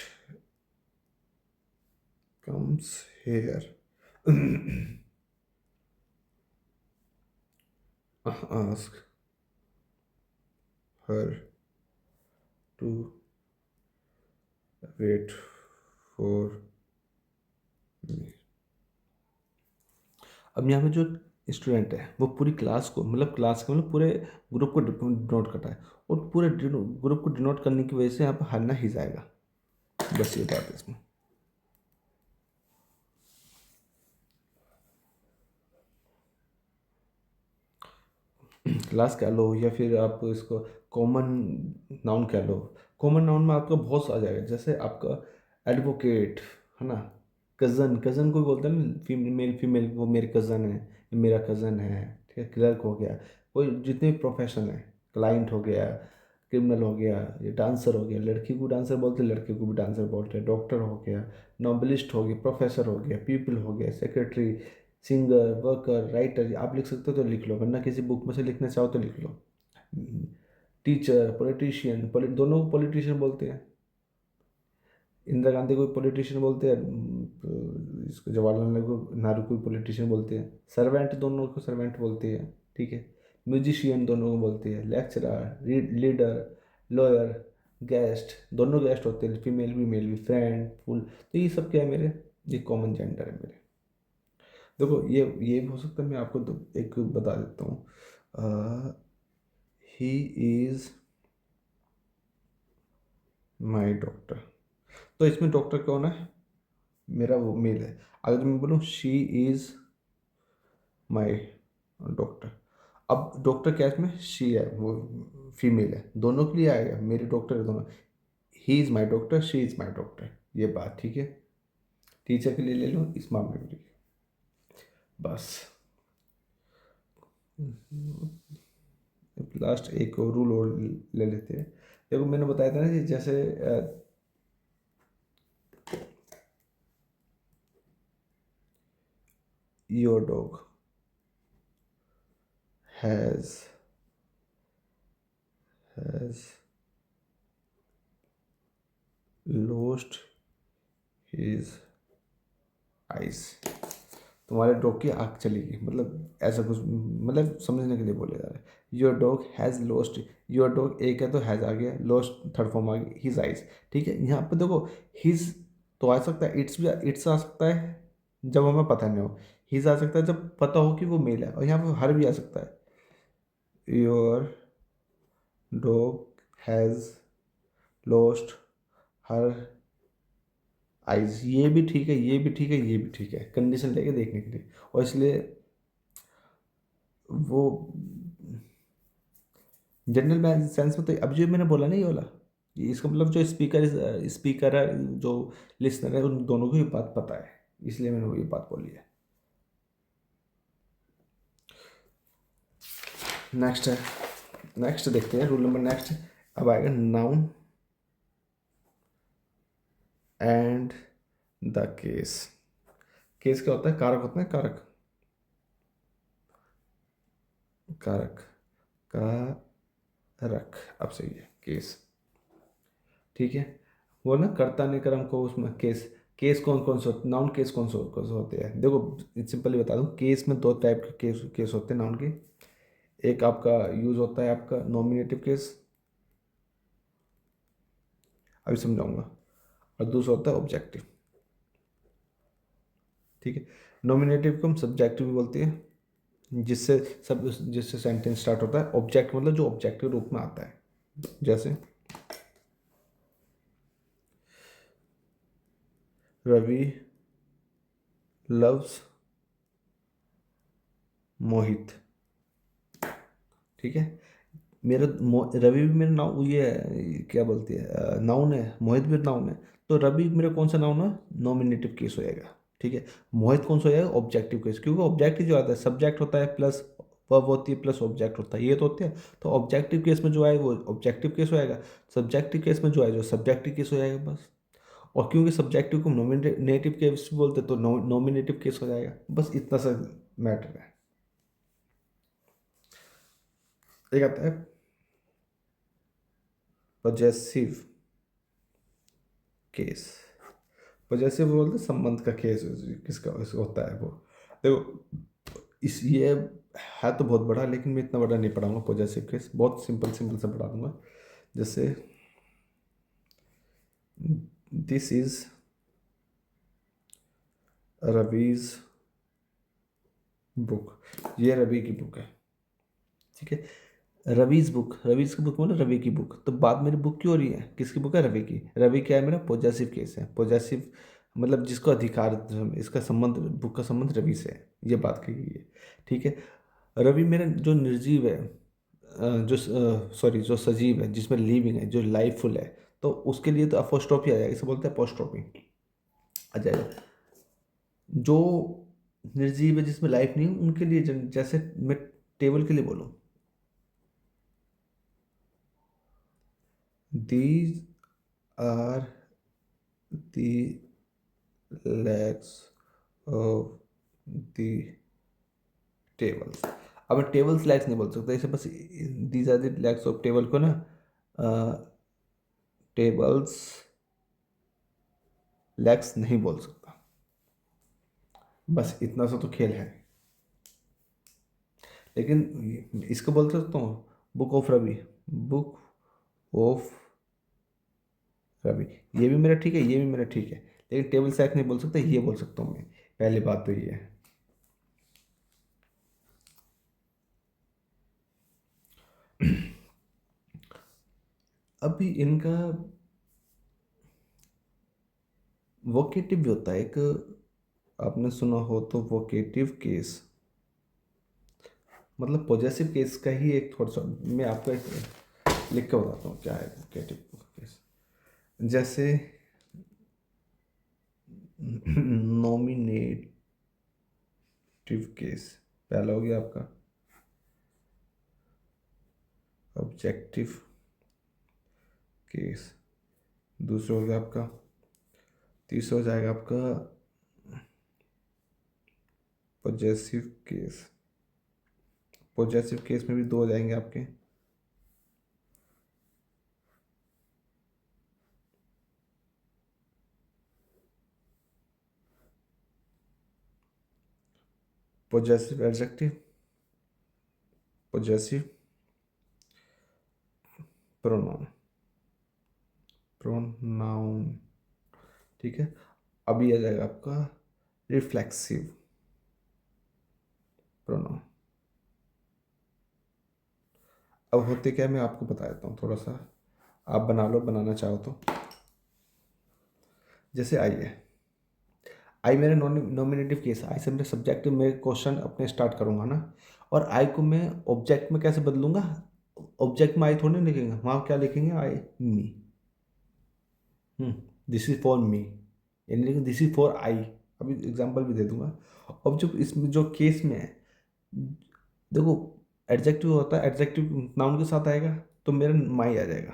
comes here ask her to wait for me। अब यहाँ पे जो स्टूडेंट है वो पूरी क्लास को, मतलब क्लास का मतलब पूरे ग्रुप को डिनोट करता है, और पूरे ग्रुप को डिनोट करने की वजह से यहाँ पर हरना ही जाएगा। बस ये बात है इसमें। क्लास कह लो या फिर आप इसको कॉमन नाउन कह लो। कॉमन नाउन में आपका बहुत आ जाएगा, जैसे आपका एडवोकेट है ना, कज़न, कज़न कोई बोलता है ना, फीमेल फीमेल, वो मेरे कज़न है, ये मेरा कज़न है, ठीक है। क्लर्क हो गया, कोई जितने भी प्रोफेशन है, क्लाइंट हो गया, क्रिमिनल हो गया, ये डांसर हो गया, लड़की को डांसर बोलते हैं, लड़के को भी डांसर बोलते हैं, डॉक्टर हो गया, नॉबलिस्ट हो गया, प्रोफेसर हो गया, पीपल हो गया, सेक्रेटरी, सिंगर, वर्कर, राइटर, आप लिख सकते हो तो लिख लो, वरना किसी बुक में से लिखना चाहो तो लिख लो। टीचर, पॉलिटिशियन, दोनों को पॉलिटिशियन बोलते हैं। इंदिरा गांधी को पॉलिटिशियन बोलते हैं, इसको जवाहरलाल नेहरू को पॉलिटिशियन बोलते हैं। सर्वेंट, दोनों को सर्वेंट बोलते हैं, ठीक है। म्यूजिशियन दोनों को बोलते हैं, लेक्चरर, लीडर, लॉयर, गेस्ट, दोनों गेस्ट होते हैं, फीमेल भी मेल भी, फ्रेंड, फुल। तो ये सब क्या है मेरे, ये कॉमन जेंडर है मेरे। देखो ये भी हो सकता है, मैं आपको एक बता देता हूँ। ही इज़ माई डॉक्टर, तो इसमें डॉक्टर कौन है, मेरा वो मेल है। अगर मैं बोलूँ शी इज़ माई डॉक्टर, अब डॉक्टर क्या है इसमें, शी है, वो फीमेल है, दोनों के लिए आएगा, मेरे डॉक्टर है दोनों। He is my doctor, she is my doctor, ये बात ठीक है। टीचर के लिए ले लो, इस मामले में लिखिए बस। लास्ट एक रूल और ले लेते हैं। देखो मैंने बताया था ना कि जैसे your dog has has lost his eyes, तुम्हारे डॉग की आँख चली गई, मतलब ऐसा कुछ, मतलब समझने के लिए बोले जा रहा है। Your dog has lost, your dog एक है तो हैज़ आ गया, लॉस्ट थर्ड फॉर्म आ गई, हिज आइज। ठीक है, यहाँ पे देखो हिज तो आ सकता है, इट्स भी, इट्स आ सकता है जब हमें पता नहीं हो, हिज आ सकता है जब पता हो कि वो मेल है, और यहाँ पे हर भी आ सकता है। Your dog has lost her eyes, ये भी ठीक है, ये भी ठीक है, ये भी ठीक है, कंडीशन लेके देखने के लिए। और इसलिए वो जनरल सेंस में तो अब जो मैंने बोला ना ये वाला, ये इसका मतलब जो स्पीकर है, जो लिसनर है, उन दोनों को ये बात पता है, इसलिए मैंने वो ये बात बोली है। नेक्स्ट है, नेक्स्ट देखते हैं रूल नंबर नेक्स्ट। अब आएगा noun and the case. Case क्या होता है? कारक होता है, कारक, कारक, कारक। अब सही है, केस। ठीक है, वो ना कर्ता ने कर्म को उसमें केस, केस कौन कौन से होते, नाउन केस कौन से होते हैं? देखो सिंपली बता दूं, केस में दो टाइप के केस होते हैं नाउन के। एक आपका यूज होता है आपका नॉमिनेटिव केस, अभी समझाऊंगा, और दूसरा होता है ऑब्जेक्टिव। ठीक है, नॉमिनेटिव को हम सब्जेक्टिव भी बोलते हैं, जिससे सेंटेंस स्टार्ट होता है। ऑब्जेक्ट मतलब जो ऑब्जेक्टिव रूप में आता है, जैसे रवि लव्स मोहित। ठीक है, रवि भी मेरा नाउन, ये क्या बोलती है, नाउन है, मोहित भी नाउन है। तो रवि मेरा कौन सा नाउन है? नॉमिनेटिव केस हो जाएगा। ठीक है, मोहित कौन सा हो जाएगा? ऑब्जेक्टिव केस, क्योंकि ऑब्जेक्टिव जो आता है, सब्जेक्ट होता है प्लस वर्ब होती है प्लस ऑब्जेक्ट होता है, ये तो होते हैं। तो ऑब्जेक्टिव केस में जो आए वो ऑब्जेक्टिव केस हो जाएगा, सब्जेक्टिव केस में जो आए जो सब्जेक्टिव केस हो जाएगा, बस। और क्योंकि सब्जेक्टिव को नॉमिनेटिव केस बोलते हैं, तो नॉमिनेटिव केस हो जाएगा, बस इतना सा मैटर है। एक आता है पजेसिव केस। पजेसिव बोलते हैं संबंध का केस, किसका होता है वो। देखो इस ये है तो बहुत बड़ा, लेकिन मैं इतना बड़ा नहीं पढ़ाऊंगा पॉजेसिव केस, बहुत सिंपल सिंपल से पढ़ा दूंगा। जैसे दिस इज रवीज बुक, ये रवि की बुक है। ठीक है, रवीज बुक, रवीज की बुक मतलब रवि की बुक, तो बात मेरी बुक की हो रही है, किसकी बुक है? रवि की। रवि क्या है मेरा? पॉजेसिव केस है। पॉजेसिव मतलब जिसको अधिकार, इसका संबंध, बुक का संबंध रवि से है, ये बात कही गई है। ठीक है, रवि मेरा जो निर्जीव है, जो सॉरी जो सजीव है, जिसमें लिविंग है, जो लाइफुल है, तो उसके लिए तो अपोस्ट्रोफी आ जाएगा, इसे बोलते हैं अपोस्ट्रोफी आ जाएगा। जो निर्जीव है, जिसमें लाइफ नहीं है, उनके लिए जैसे मैं टेबल के लिए बोलूँ, these are the legs of the tables. अब मैं टेबल्स लेग्स नहीं बोल सकता इसे, बस these are the legs of table को ना, टेबल्स लेग्स नहीं बोल सकता, बस इतना सा तो खेल है। लेकिन इसको बोल सकता हूँ book of Ravi, book of Ravi, ये भी मेरा ठीक है, ये भी मेरा ठीक है, लेकिन टेबल सेट नहीं बोल सकता, ये बोल सकता हूँ मैं। पहली बात तो ये है। अभी इनका वोकेटिव भी होता है एक, आपने सुना हो तो, वोकेटिव केस मतलब पॉजेसिव केस का ही एक थोड़ा सा, मैं आपको एक लिख के बताता हूँ क्या है वोकेटिव केस। जैसे नॉमिनेटिव केस पहला हो गया आपका, ऑब्जेक्टिव केस दूसरा हो गया आपका, तीसरा हो जाएगा आपका पॉजेसिव केस। पॉजेसिव केस में भी दो हो जाएंगे आपके, possessive adjective, possessive pronoun, pronoun, ठीक है। अभी आ जाएगा आपका रिफ्लेक्सिव प्रोनाउन। अब होते क्या, मैं आपको बता देता हूँ थोड़ा सा, आप बना लो बनाना चाहो तो। जैसे आई है, आई मेरा नॉमिनेटिव केस है, आई से मेरे सब्जेक्ट में क्वेश्चन अपने स्टार्ट करूँगा ना, और आई को मैं ऑब्जेक्ट में कैसे बदलूंगा, ऑब्जेक्ट में आई थोड़ी ना लिखेंगे, वहाँ क्या लिखेंगे, आई मी, दिस इज फॉर मी, यानी लिखेंगे दिस इज फॉर आई। अभी एग्जांपल भी दे दूंगा। अब जो इसमें जो केस में है, देखो एडजेक्टिव होता है, एडजेक्टिव नाउन के साथ आएगा तो मेरा माई आ जाएगा,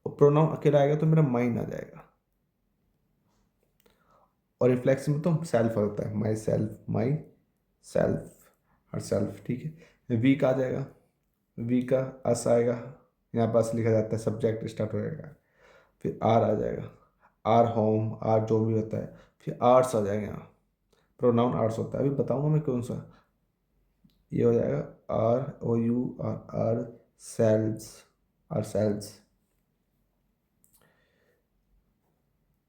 और प्रोनाउन अकेला आएगा तो मेरा माइन आ जाएगा, और रिफ्लेक्स में तो सेल्फ होता है, my self, my self, her self, ठीक है। वी का आ जाएगा, वी का अस आएगा, यहाँ पास लिखा जाता है, सब्जेक्ट स्टार्ट हो जाएगा, फिर आर आ जाएगा, आर होम, आर जो भी होता है, फिर आर्ट्स आ जाएगा, यहाँ प्रोनाउन आर्ट्स होता है, अभी बताऊंगा मैं कौन सा। ये हो जाएगा R O U R, ourselves, ourselves.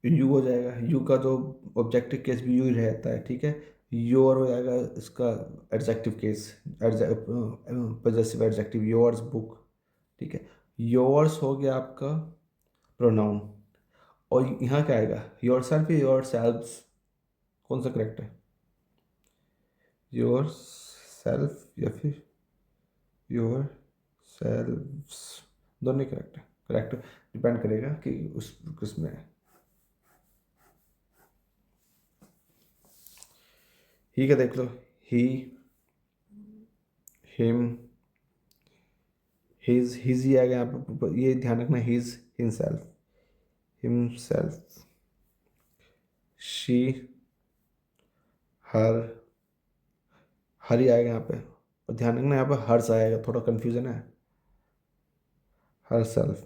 You हो जाएगा, यू का जो ऑब्जेक्टिव केस भी यू ही रहता है, ठीक है। योर हो जाएगा इसका adjective case, possessive adjective, yours book, ठीक है। योर्स हो गया आपका प्रोनाउन, और यहाँ क्या आएगा, योर सेल्फ या योर सेल्व्स, कौन सा करेक्ट है, योर सेल्फ या फिर योर सेल्व्स, दोनों करेक्ट है, करेक्ट डिपेंड करेगा कि उस किस में है। ही का देख लो, ही, हिम, हिज ही आ गया यहाँ पे, ये ध्यान रखना, हिज, हिमसेल्फ, हिमसेल्फ, शी, हर, हर ही आएगा यहाँ पे, और ध्यान रखना यहाँ पे हर्स आएगा, थोड़ा कंफ्यूजन है, हर सेल्फ,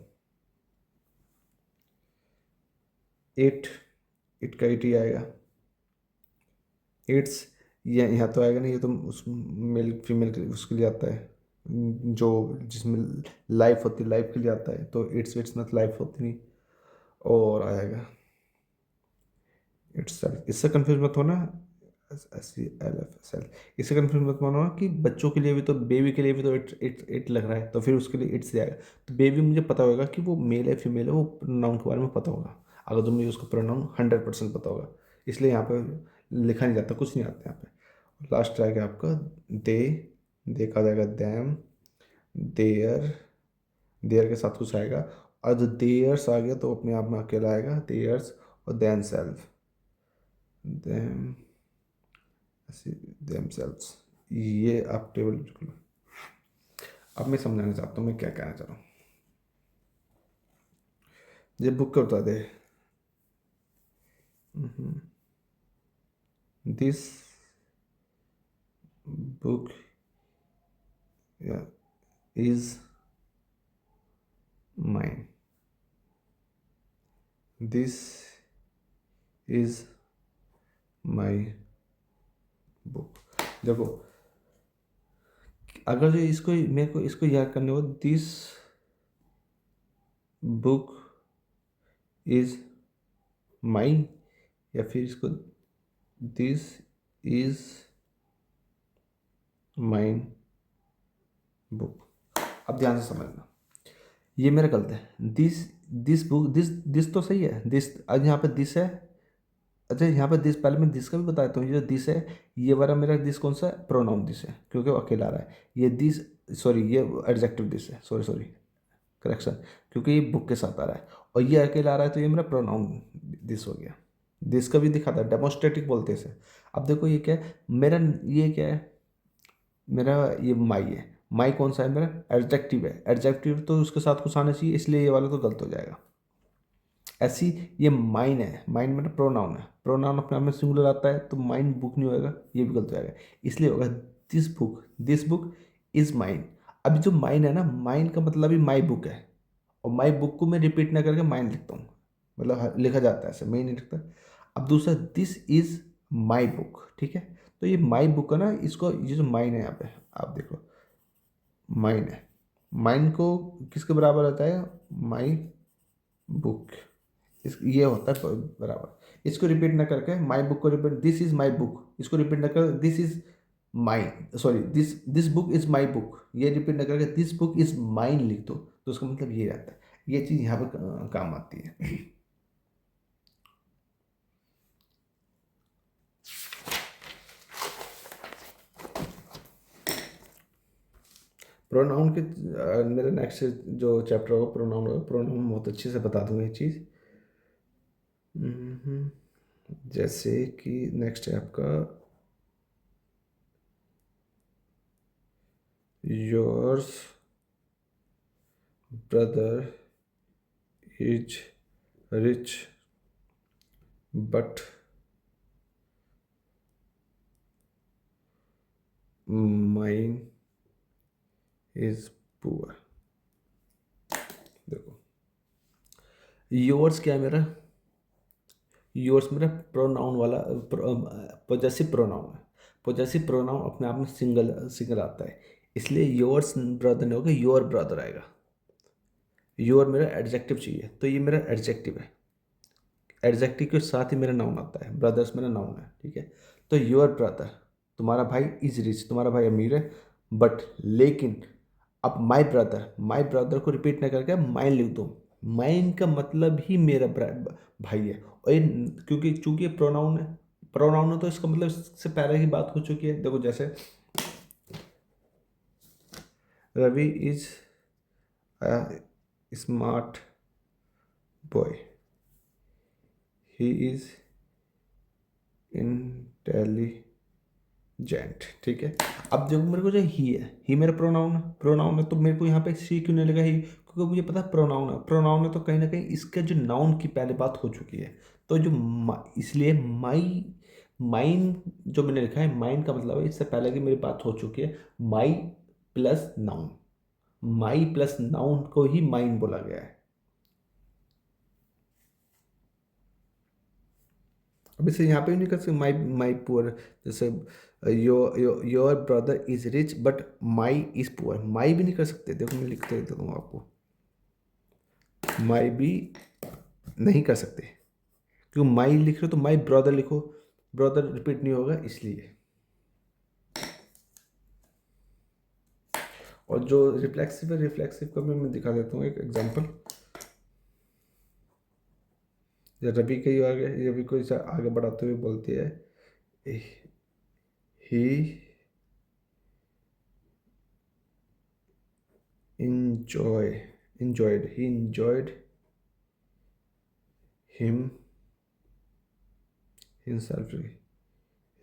इट, इट का इट ही आएगा, इट्स, ये यहाँ तो आएगा नहीं, ये तो उस मेल फीमेल के उसके लिए आता है, जो जिसमें लाइफ होती है, लाइफ के लिए आता है, तो इट्स, इट्स में लाइफ होती नहीं, और आएगा इट्स सेल्फ, इससे कंफ्यूज मत होना, S C L F self, इससे कंफ्यूज मत होना कि बच्चों के लिए भी तो, बेबी के लिए भी तो इट लग रहा है, तो फिर उसके लिए इट्स जाएगा, तो बेबी मुझे पता होगा कि वो मेल है फीमेल है, वो प्रोनाउन के बारे में पता होगा, अगर तुम्हें उसका प्रोनाउन 100% पता होगा, इसलिए यहाँ पे लिखा नहीं जाता, कुछ नहीं आता यहाँ पे। लास्ट आएगा आपका दे, देखा जाएगा दैम, देयर, देयर के साथ कुछ आएगा, और जो देयर्स आ गया तो अपने आप में अकेला आएगा, देयर्स, और देन सेल्फ, देम, themselves, ये आप टेबल बिल्कुल। अब मैं समझाना चाहता हूँ मैं क्या कहना चाह रहा हूँ, ये बुक का बता दे, this book is mine, this is my book. देखो अगर जो इसको मेरे को इसको याद करने को, दिस बुक इज माइन, या फिर इसको दिस इज माइन बुक। अब ध्यान से समझना, ये मेरा गलत है, दिस बुक, दिस तो सही है, दिस, आज यहाँ पे दिस है, अच्छा यहाँ पे दिस, पहले मैं दिस का भी बताता हूँ, ये जो दिस है, ये वाला मेरा दिस कौन सा है, प्रोनाउन दिस है, क्योंकि वो अकेला आ रहा है, ये दिस, सॉरी ये एडजेक्टिव दिस है, सॉरी सॉरी करेक्शन, क्योंकि ये बुक के साथ आ रहा है, और ये अकेला आ रहा है, तो ये मेरा प्रोनाउन दिस हो गया। दिस का भी दिखाता है, डेमोस्ट्रेटिव बोलते हैं इसे। अब देखो ये क्या है मेरा, ये क्या है मेरा, ये माई है, माई कौन सा है मेरा, एडजेक्टिव है, एडजेक्टिव तो उसके साथ कुछ आना चाहिए, इसलिए ये वाला तो गलत हो जाएगा। ऐसी ये माइन है, माइन मेरा प्रोनाउन है, प्रोनाउन अपने आप में सिंगुलर आता है, तो माइन बुक नहीं होएगा, ये भी गलत हो जाएगा, इसलिए होगा दिस बुक इज माइन। अभी जो माइन है ना, माइन का मतलब ही माई बुक है, और माई बुक को मैं रिपीट ना करके माइन लिखता हूँ, मतलब लिखा जाता है ऐसे, मैं नहीं लिखता। अब दूसरा, दिस इज माई बुक, ठीक है, तो ये माई बुक है ना, इसको ये जो माइन है यहाँ पे आप देखो, माइन है, माइन को किसके बराबर होता है, माई बुक, इस ये होता है बराबर। इसको रिपीट ना करके माई बुक को repeat, this is my book, इसको रिपीट ना कर, this is mine, sorry this this book is my book, ये रिपीट ना करके दिस बुक इज माइन लिख दो, तो उसका मतलब ये रहता है। ये चीज़ यहाँ पर काम आती है। प्रोनाउन के मेरा नेक्स्ट जो चैप्टर होगा प्रोनाउन होगा, प्रोनाउन बहुत अच्छे से बता दूंगा ये चीज़। जैसे कि नेक्स्ट है आपका yours brother is rich but mine is poor. देखो योर्स क्या है मेरा, योर्स मेरा प्रोनाउन वाला पोजेसिव प्रोनाउन है। पोजेसिव प्रोनाउन अपने आप में सिंगल सिंगल आता है, इसलिए योर्स ब्रदर नहीं होगा, योर ब्रदर आएगा। योर मेरा एडजेक्टिव चाहिए, तो ये मेरा एडजेक्टिव है, एडजेक्टिव के साथ ही मेरा नाउन आता है, ब्रदर्स मेरा नाउन है, ठीक है। तो योर ब्रदर, तुम्हारा भाई इज रिच, तुम्हारा भाई अमीर है, बट लेकिन अब माई ब्रदर को रिपीट ना करके माइन लिख दो, माइन का मतलब ही मेरा भाई है। और ये क्योंकि चूंकि प्रोनाउन है, प्रोनाउन है तो इसका मतलब इससे पहले ही बात हो चुकी है। देखो जैसे Ravi is smart boy, he is intelligent, ठीक है। अब देखो मेरे को जो ही है, ही मेरा प्रोनाउन है, प्रोनाउन है तो मेरे को यहाँ पे सी क्यों नहीं लगा ही, क्योंकि मुझे पता है प्रोनाउन है, प्रोनाउन है तो कहीं ना कहीं इसका जो नाउन की पहले बात हो चुकी है, तो जो इसलिए माई माइन जो मैंने लिखा है, माइन का मतलब है इससे पहले की मेरी बात हो चुकी है, माई प्लस नाउन, माई प्लस नाउन को ही माइन बोला गया है। अब इसे यहाँ पे भी नहीं कर सकते माई माई पुअर, जैसे your brother is rich but my is poor, my भी नहीं कर सकते। देखो मैं लिखते देता हूँ आपको, माई भी नहीं कर सकते, क्योंकि माई लिख रहे हो तो माई ब्रदर लिखो, ब्रदर रिपीट नहीं होगा इसलिए। और जो रिफ्लेक्सिव है, रिफ्लेक्सिव का मैं दिखा देता हूँ एक एग्जांपल। रवि के आगे, रवि को आगे बढ़ाते हुए बोलती है, ही he enjoyed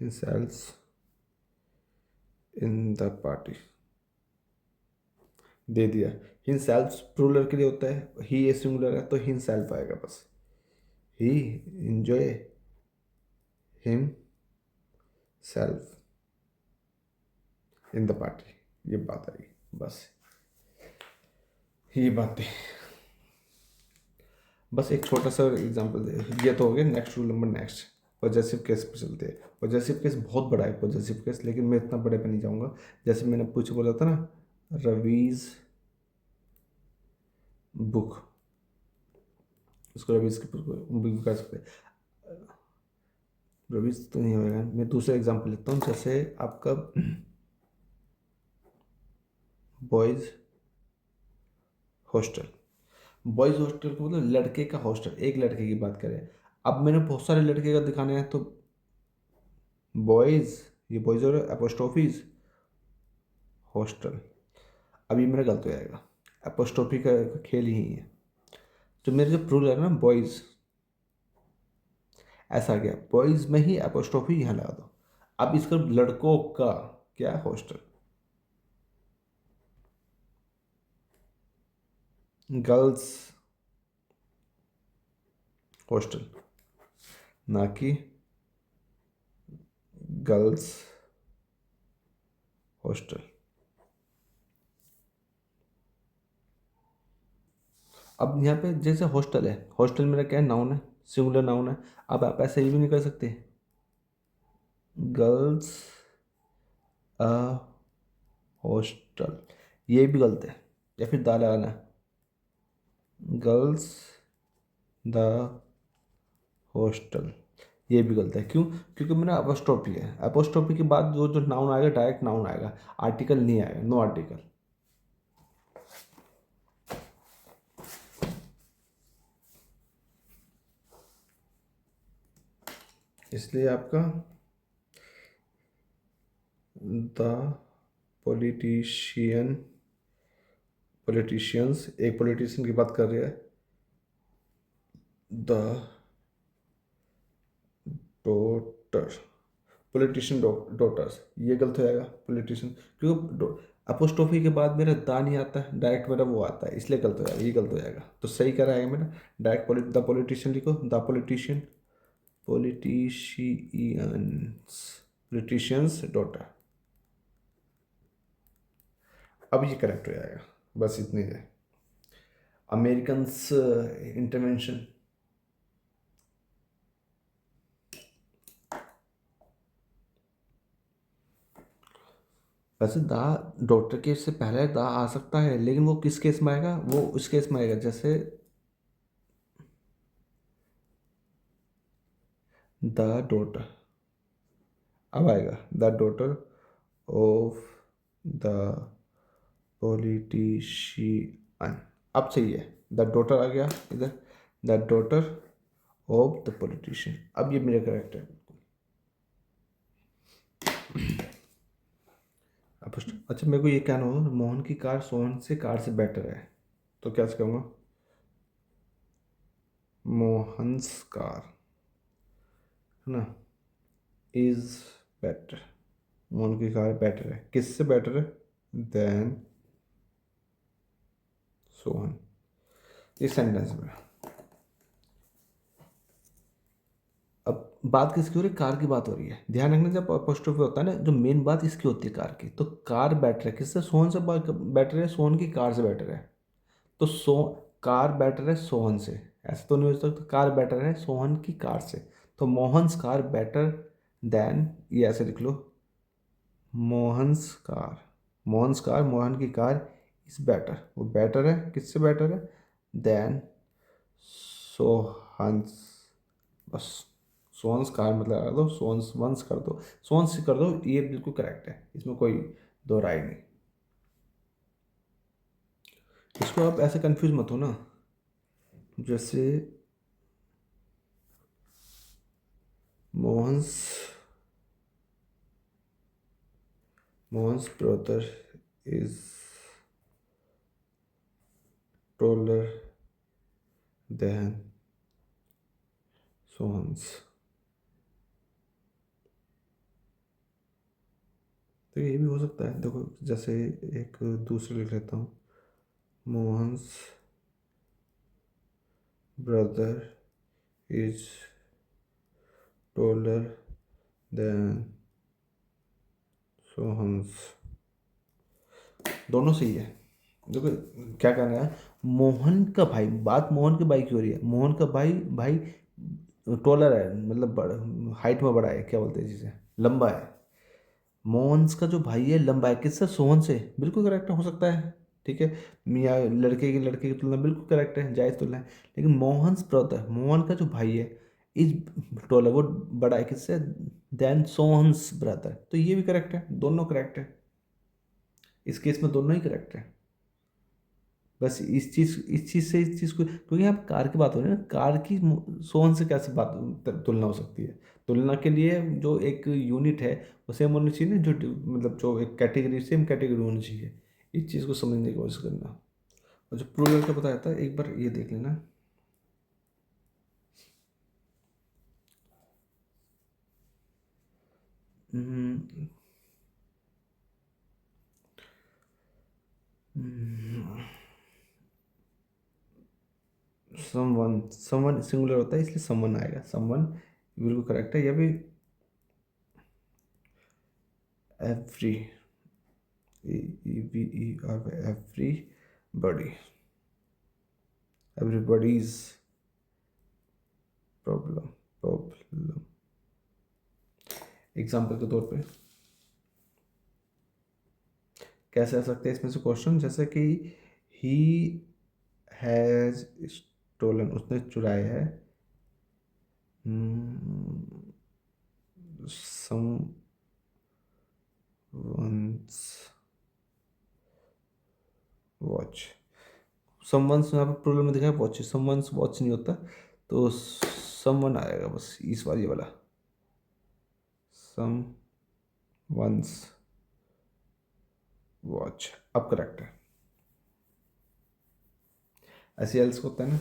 himself in the party, दे दिया। himself प्लूरल के लिए होता है, ही ये सिंगुलर है तो himself आएगा बस, he enjoy himself in the party, ये बात आई बस, ये बातें। बस एक छोटा सा एग्जांपल दे, ये तो हो गया। Next rule number next possessive case पे चलते हैं। पॉजेसिव केस बहुत बड़ा है पॉजेसिव केस, लेकिन मैं इतना बड़े पे नहीं जाऊँगा। जैसे मैंने पूछ बोला था ना, रवीज बुक, उसको रवीज की बुक कर सकते हैं, रवीज तो नहीं होगा। मैं दूसरा एग्जांपल लेता हूँ, जैसे आपका बॉयज़ हॉस्टल, बॉयज़ हॉस्टल को मतलब लड़के का हॉस्टल, एक लड़के की बात करें। अब मैंने बहुत सारे लड़के का दिखाने हैं, तो बॉयज़, ये बॉयज़ और एपोस्ट्रोफीज हॉस्टल, अभी मेरा गलत हो जाएगा, एपोस्ट्रोफी का खेल ही है। तो मेरे जो प्रूल है ना बॉयज़, ऐसा गया बॉयज़ में ही एपोस्ट्रोफी यहाँ लगा दो। अब इसका लड़कों का क्या हॉस्टल, गर्ल्स हॉस्टल, ना कि गर्ल्स हॉस्टल। अब यहाँ पे जैसे हॉस्टल है, हॉस्टल मेरा क्या है, नाउन है, सिंगुलर नाउन है। अब आप ऐसे ही भी नहीं कर सकते, गर्ल्स अ हॉस्टल, ये भी गलत है, या फिर दा लगाना है। गर्ल्स द हॉस्टल, ये भी गलत है। क्यों? क्योंकि मेरा अपोस्ट्रोफी है, अपोस्ट्रोफी के बाद जो जो नाउन आएगा डायरेक्ट नाउन आएगा, आर्टिकल नहीं आएगा, नो आर्टिकल। इसलिए आपका द पॉलिटिशियन, पॉलिटिशियंस, एक पॉलिटिशियन की बात कर रही है, द डॉटर, पॉलिटिशियन डॉटर्स, ये गलत हो जाएगा पॉलिटिशियन, क्योंकि अपोस्ट्रोफी के बाद मेरा दा नहीं आता है, डायरेक्ट मेरा वो आता है, इसलिए गलत हो जाएगा, ये गलत हो जाएगा। तो सही क्या रहेगा मेरा, डायरेक्ट द पॉलिटिशियन लिखो, the politician, politicians, politicians daughter, अब ये करेक्ट हो जाएगा। बस इतनी है। अमेरिकन्स इंटरवेंशन, वैसे दा डॉटर के से पहले दा आ सकता है, लेकिन वो किस केस में आएगा, वो उस केस में आएगा जैसे द डॉटर, अब आएगा the daughter of the politician, अब सही है, द डॉटर आ गया इधर, the daughter of the politician, अब ये मेरा करेक्ट है। अब अच्छा, मेरे को ये कहना होगा मोहन की कार सोहन से कार से बेटर है, तो क्या कहूँगा, मोहन्स कार, है ना, इज बेटर, मोहन की कार बेटर है, किससे बेटर है, देन सोहन, इस सेंटेंस में। अब बात किसकी हो रही है, कार की बात हो रही है, ध्यान रखना, जब अपोस्ट्रोफी होता है ना, जो मेन बात इसकी होती है कार की, तो कार बेटर है किससे, सोहन से बेटर है, सोहन की कार से बेटर है, तो कार बेटर है सोहन से, ऐसा तो नहीं हो सकता, कार बेटर है सोहन की कार से, तो मोहन्स कार बेटर देन, ये ऐसे लिख लो, मोहन्स कार, मोहन्स कार, मोहन की कार इज बेटर, वो बेटर है, किससे बेटर है, देन सोहन्स, बस सोहन्स कार मतलब लगा दो, सोहन्स वंस कर दो, सोहन्स कर दो, ये बिल्कुल करेक्ट है, इसमें कोई दो राय नहीं। इसको आप ऐसे कंफ्यूज मत हो ना, जैसे Mohan's, Mohan's brother is taller than Sohan's, तो ये भी हो सकता है, देखो जैसे एक दूसरे लिख लेता हूँ, Mohan's brother is taller than Sohan's, दोनों सही है। देखो क्या कहना है, मोहन का भाई, बात मोहन के भाई की हो रही है, मोहन का भाई, भाई टॉलर है, मतलब हाइट में बड़ा है, क्या बोलते हैं जिसे, लंबा है, मोहन्स का जो भाई है लंबा है, किससे, सोहन से, बिल्कुल करेक्ट हो सकता है, ठीक है, मियाँ लड़के की तुलना बिल्कुल करेक्ट है, जायज़ तुलना है, लेकिन मोहन्स ब्रदर, मोहन का जो भाई है इज टॉलर, वो बड़ा है किससे, देन सोहन्स ब्रदर, तो ये भी करेक्ट है, दोनों करेक्ट है, इस केस में दोनों ही करेक्ट है। बस इस चीज़ को, क्योंकि यहाँ पे कार की बात हो रही है ना, कार की सोहन से कैसे बात तुलना हो सकती है, तुलना के लिए जो एक यूनिट है वो सेम होनी चाहिए ना, जो मतलब जो एक कैटेगरी सेम कैटेगरी होनी चाहिए, इस चीज़ को समझने की कोशिश करना। और जो प्लूरल का बताया था, एक बार ये देख लेना, समवन, समवन सिंगुलर होता है इसलिए समवन आएगा, समवन बिल्कुल करेक्ट है, ये भी every, everybody, everybody's problem, problem, example के तौर पे कैसे आ सकते हैं इसमें से क्वेश्चन, जैसे कि ही हैज़ स्टोलन, उसने चुराया है, सम वंस वॉच। समवंस यहाँ पे प्रोग्राम में दिखा है वॉच, समवंस वॉच नहीं होता, तो समवन आएगा बस इस वाली वाला, सम वंस वॉच। अब करेक्ट है। ऐसे एल्स होता है ना।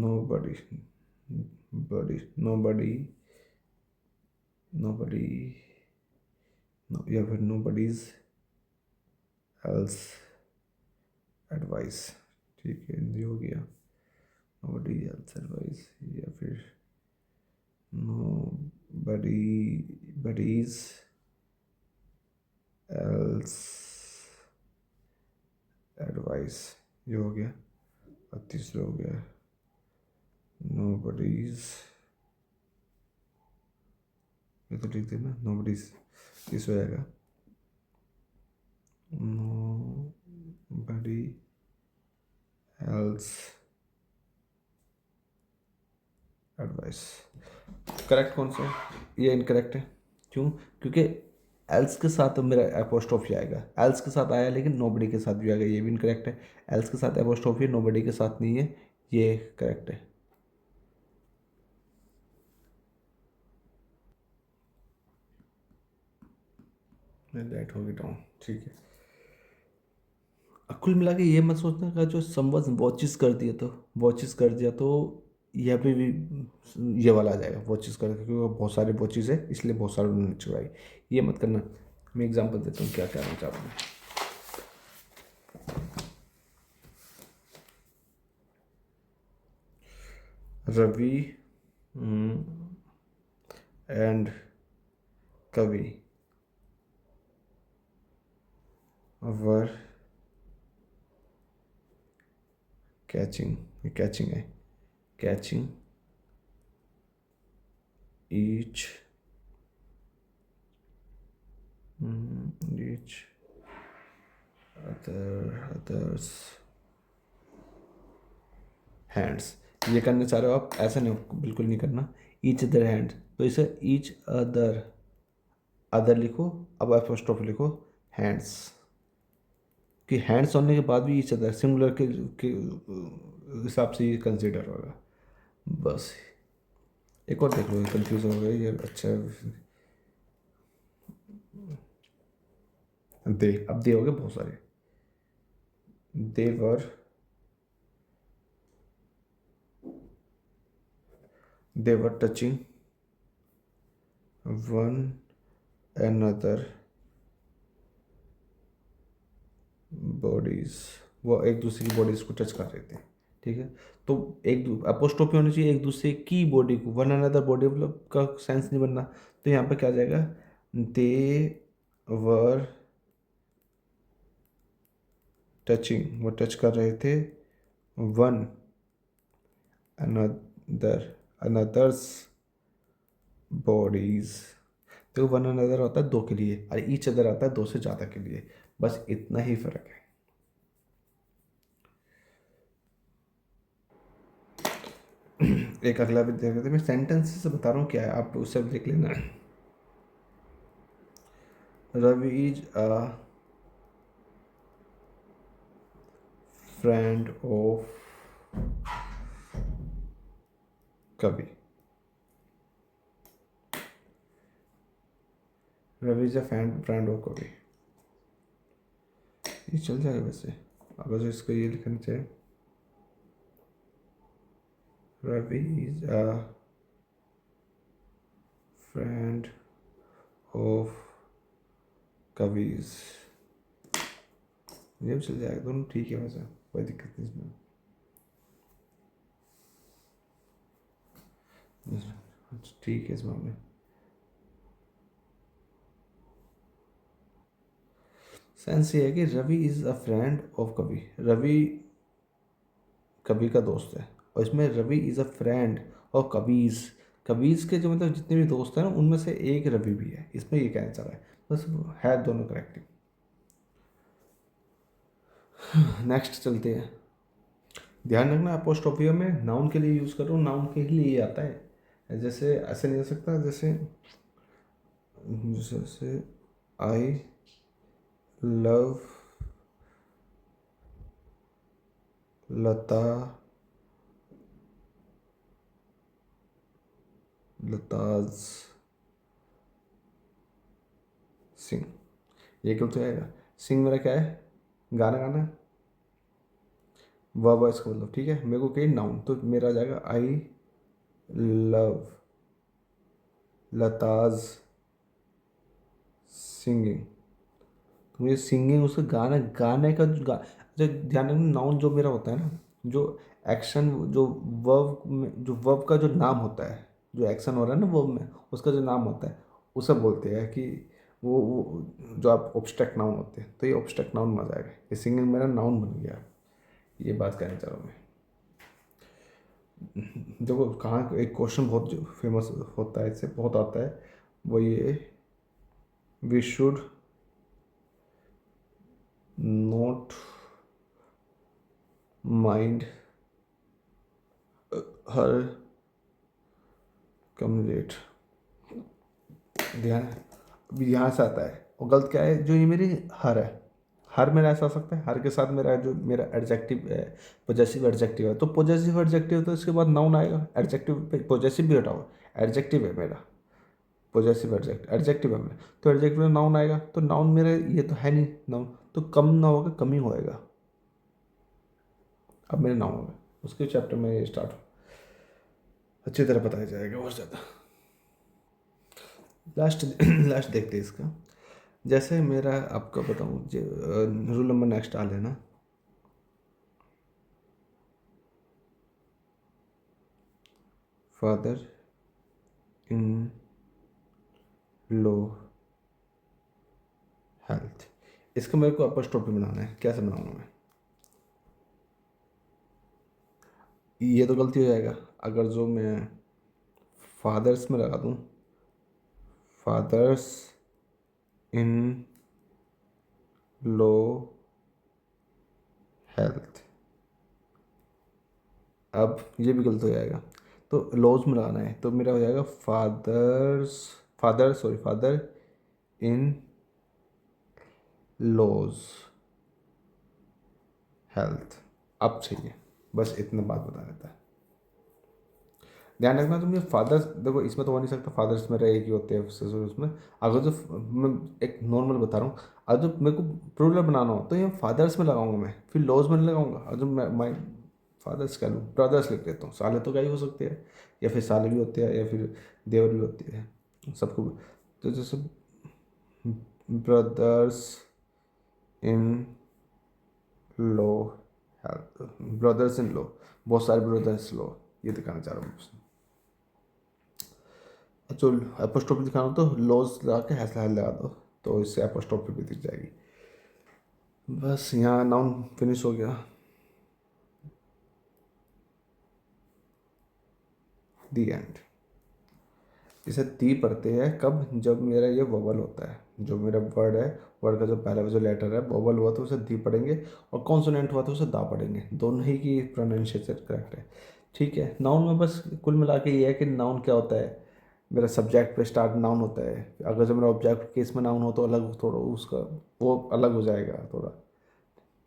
nobody nobody nobody no, या फिर nobody's else advice, ठीक है हिंदी हो गया, nobody else advice, या फिर nobody's else advice, ये हो गया। और तीसरा हो गया nobody's, ये तो ठीक थे ना, nobody's, तीसरा आएगा nobody else एडवाइस। करेक्ट कौन सा है? ये इनकरेक्ट है। क्यों? क्योंकि एल्स के साथ मेरा एपोस्ट्रोफी आएगा, एल्स के साथ आया लेकिन नोबडी के साथ भी आएगा, ये भी इनकरेक्ट है। एल्स के साथ एपोस्ट्रोफी नोबडी के साथ नहीं है, ये करेक्ट है। मैं लेट हो गया हूँ, ठीक है। कुल मिला के ये मत सोचना का जो समवच वॉचिस कर दिया तो वॉचिस कर दिया तो यहाँ पे भी ये वाला आ जाएगा वॉचिस कर, क्योंकि बहुत सारे वॉचिस है इसलिए बहुत सारे उन्होंने चुराई, ये मत करना। मैं एग्जांपल देता हूँ क्या कहना चाहता हूँ। रवि एंड कवि वर कैचिंग, कैचिंग है, catching each each others hands. ये करना चाह रहे हो आप, ऐसा नहीं, बिल्कुल नहीं करना। ईच अदर हैंड, तो इसे ईच अदर, अदर लिखो, अब एपोस्ट्रोफ लिखो हैंड्स, कि हैंड्स होने के बाद भी ईच अदर सिंगुलर के हिसाब से ये कंसिडर होगा। बस एक और देख लो, कंफ्यूज हो गए ये, अच्छा दे, अब दे हो गए बहुत सारे। देवर देवर टचिंग वन another बॉडीज, वो एक दूसरे की बॉडीज को टच कर रहे थे, ठीक है। तो एक अपोस्ट्रोफी होनी चाहिए एक दूसरे की बॉडी को, वन अनदर बॉडी मतलब का सेंस नहीं बनना। तो यहाँ पे क्या आ जाएगा, दे वर टचिंग, वो टच कर रहे थे, वन अनदर अनदर्स बॉडीज। तो वन अनदर होता है दो के लिए और ईच अदर आता है दो से ज़्यादा के लिए, बस इतना ही फर्क है। एक अगला भी देख रहे थे, मैं सेंटेंस से बता रहा हूँ क्या है, आप उससे देख लेना। Ravi is a friend of Kavi, Ravi is a friend of Kavi, ये चल जाएगा वैसे, अगर जो इसको ये लिखना चाहिए, Ravi is a friend of Kavi's, ये भी चल जाएगा, दोनों ठीक है वैसे, कोई दिक्कत नहीं इसमें। ठीक है इस मामले में। सेंस ये है कि Ravi is a friend of Kavi, Ravi कवि का दोस्त है, और इसमें रवि इज़ अ फ्रेंड और कबीज़ के जो मतलब जितने भी दोस्त हैं ना उनमें से एक रवि भी है, इसमें ये कहना चाह रहा है। बस है दोनों करेक्ट। नेक्स्ट चलते हैं। ध्यान रखना अपोस्ट्रोफियो में नाउन के लिए यूज़ करो, नाउन के लिए ही आता है, जैसे ऐसे नहीं हो सकता, जैसे जैसे आई लव लता लताज सिंह, ये क्यों तो आएगा। सिंह मेरा क्या है, गाना गाना, वर्ब है इसका मतलब, ठीक है। मेरे को कहीं नाउन तो मेरा आ जाएगा आई लव लताज सिंगिंग। तो मुझे सिंगिंग उसका गाना गाने का जो ध्यान रखना, नाउन जो मेरा होता है ना, जो एक्शन जो वर्ब में जो वर्ब का जो नाम होता है, जो एक्शन हो रहा है ना वर्ब में, उसका जो नाम होता है उसे बोलते हैं कि वो जो आप ऑब्स्ट्रैक्ट नाउन होते हैं, तो ये ऑब्स्ट्रैक्ट नाउन में आ जाएगा। ये सिंगिंग मेरा नाउन बन गया, ये बात कहना चाह रहा हूँ मैं। देखो कहाँ एक क्वेश्चन बहुत जो फेमस होता है, इससे बहुत आता है, वो ये वी शुड नॉट माइंड हर कम्युलेट। ध्यान, अभी यहाँ से आता है, और गलत क्या है, जो ये मेरी हर है, हर मेरा ऐसा हो सकता है, हर के साथ मेरा जो मेरा एडजेक्टिव है, पॉजेसिव एडजेक्टिव है, तो पॉजेसिव एडजेक्टिव तो इसके बाद नाउन आएगा। एडजेक्टिव पे पॉजेसिव भी हटाओ, एडजेक्टिव है मेरा, पॉजेसिव एडजेक्टिव है मेरा, तो एडजेक्टिव में नाउन आएगा, तो नाउन मेरे ये तो है नहीं नाउन, तो कम ना होगा, कम ही होएगा। अब मेरे नाउन हो गए, उसके चैप्टर में ये स्टार्ट अच्छी तरह बताया जाएगा और ज़्यादा। लास्ट लास्ट देखते हैं इसका। जैसे मेरा आपको बताऊँ, रूल नंबर नेक्स्ट आ लेना, फादर इन लो हेल्थ, इसका मेरे को अपॉस्ट्रोफी बनाना है, कैसे बनाऊंगा मैं। ये तो गलती हो जाएगा अगर जो मैं फादर्स में लगा दूँ, फादर्स इन लो हेल्थ, अब ये भी गलत हो जाएगा। तो लॉज में लगाना है, तो मेरा हो जाएगा फादर इन लॉज हेल्थ। अब चाहिए, बस इतना बात बता देता है। ध्यान रखना तुम, ये फादर्स देखो इसमें तो हो नहीं सकता, फादर्स मेरा एक ही होते हैं ससुर उसमें। अगर जो मैं एक नॉर्मल बता रहा हूँ, अगर जो मेरे को प्लूरल बनाना हो तो ये फादर्स में लगाऊंगा मैं, फिर लॉज में नहीं लगाऊंगा। अगर मैं माई फादर्स कह लूँ, ब्रदर्स लिख देता हूँ, साले तो क्या ही हो सकते हैं, या फिर साले भी होते हैं, या फिर देवर भी होती है सबको। तो जैसे brothers in low, brothers in लो, बहुत सारे ब्रदर्स लो, ये दिखाना चाह रहा हूँ। जो एपोस्ट्रोफी दिखाना हो तो लॉज लगा के हैश टैग लगा दो, तो इससे एपोस्ट्रोफी भी दिख जाएगी। बस यहाँ नाउन फिनिश हो गया, दी एंड। इसे दी पढ़ते हैं कब, जब मेरा ये वोवल होता है, जो मेरा वर्ड है, वर्ड का जो पहला जो लेटर है वोवल हुआ तो उसे दी पढ़ेंगे, और कॉन्सोनेंट हुआ तो उसे दा पढ़ेंगे, दोनों ही की प्रोनाउंसिएशन करेक्ट है। ठीक है, नाउन में बस कुल मिला के ये है कि नाउन क्या होता है, मेरा सब्जेक्ट पे स्टार्ट नाउन होता है, अगर जो मेरा ऑब्जेक्ट केस में नाउन हो तो अलग थोड़ा उसका वो अलग हो जाएगा थोड़ा,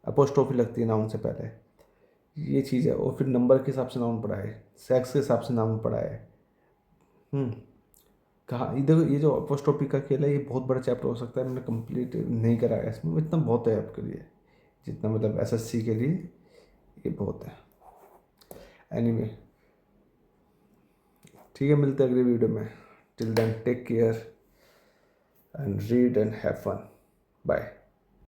अपोस्ट्रोफी लगती है नाउन से पहले, ये चीज़ है। और फिर नंबर के हिसाब से नाउन पढ़ा है, सेक्स के हिसाब से नाउन पढ़ा है। हम्म, कहाँ ये देखो, ये जो अपोस्ट्रोफी का खेल है ये बहुत बड़ा चैप्टर हो सकता है, मैंने कंप्लीट नहीं करा है इसमें, इतना बहुत है आपके लिए, जितना मतलब एसएससी के लिए ये बहुत है। एनीवे, ठीक है, मिलते हैं अगले वीडियो में। Till then take care and read and have fun, bye.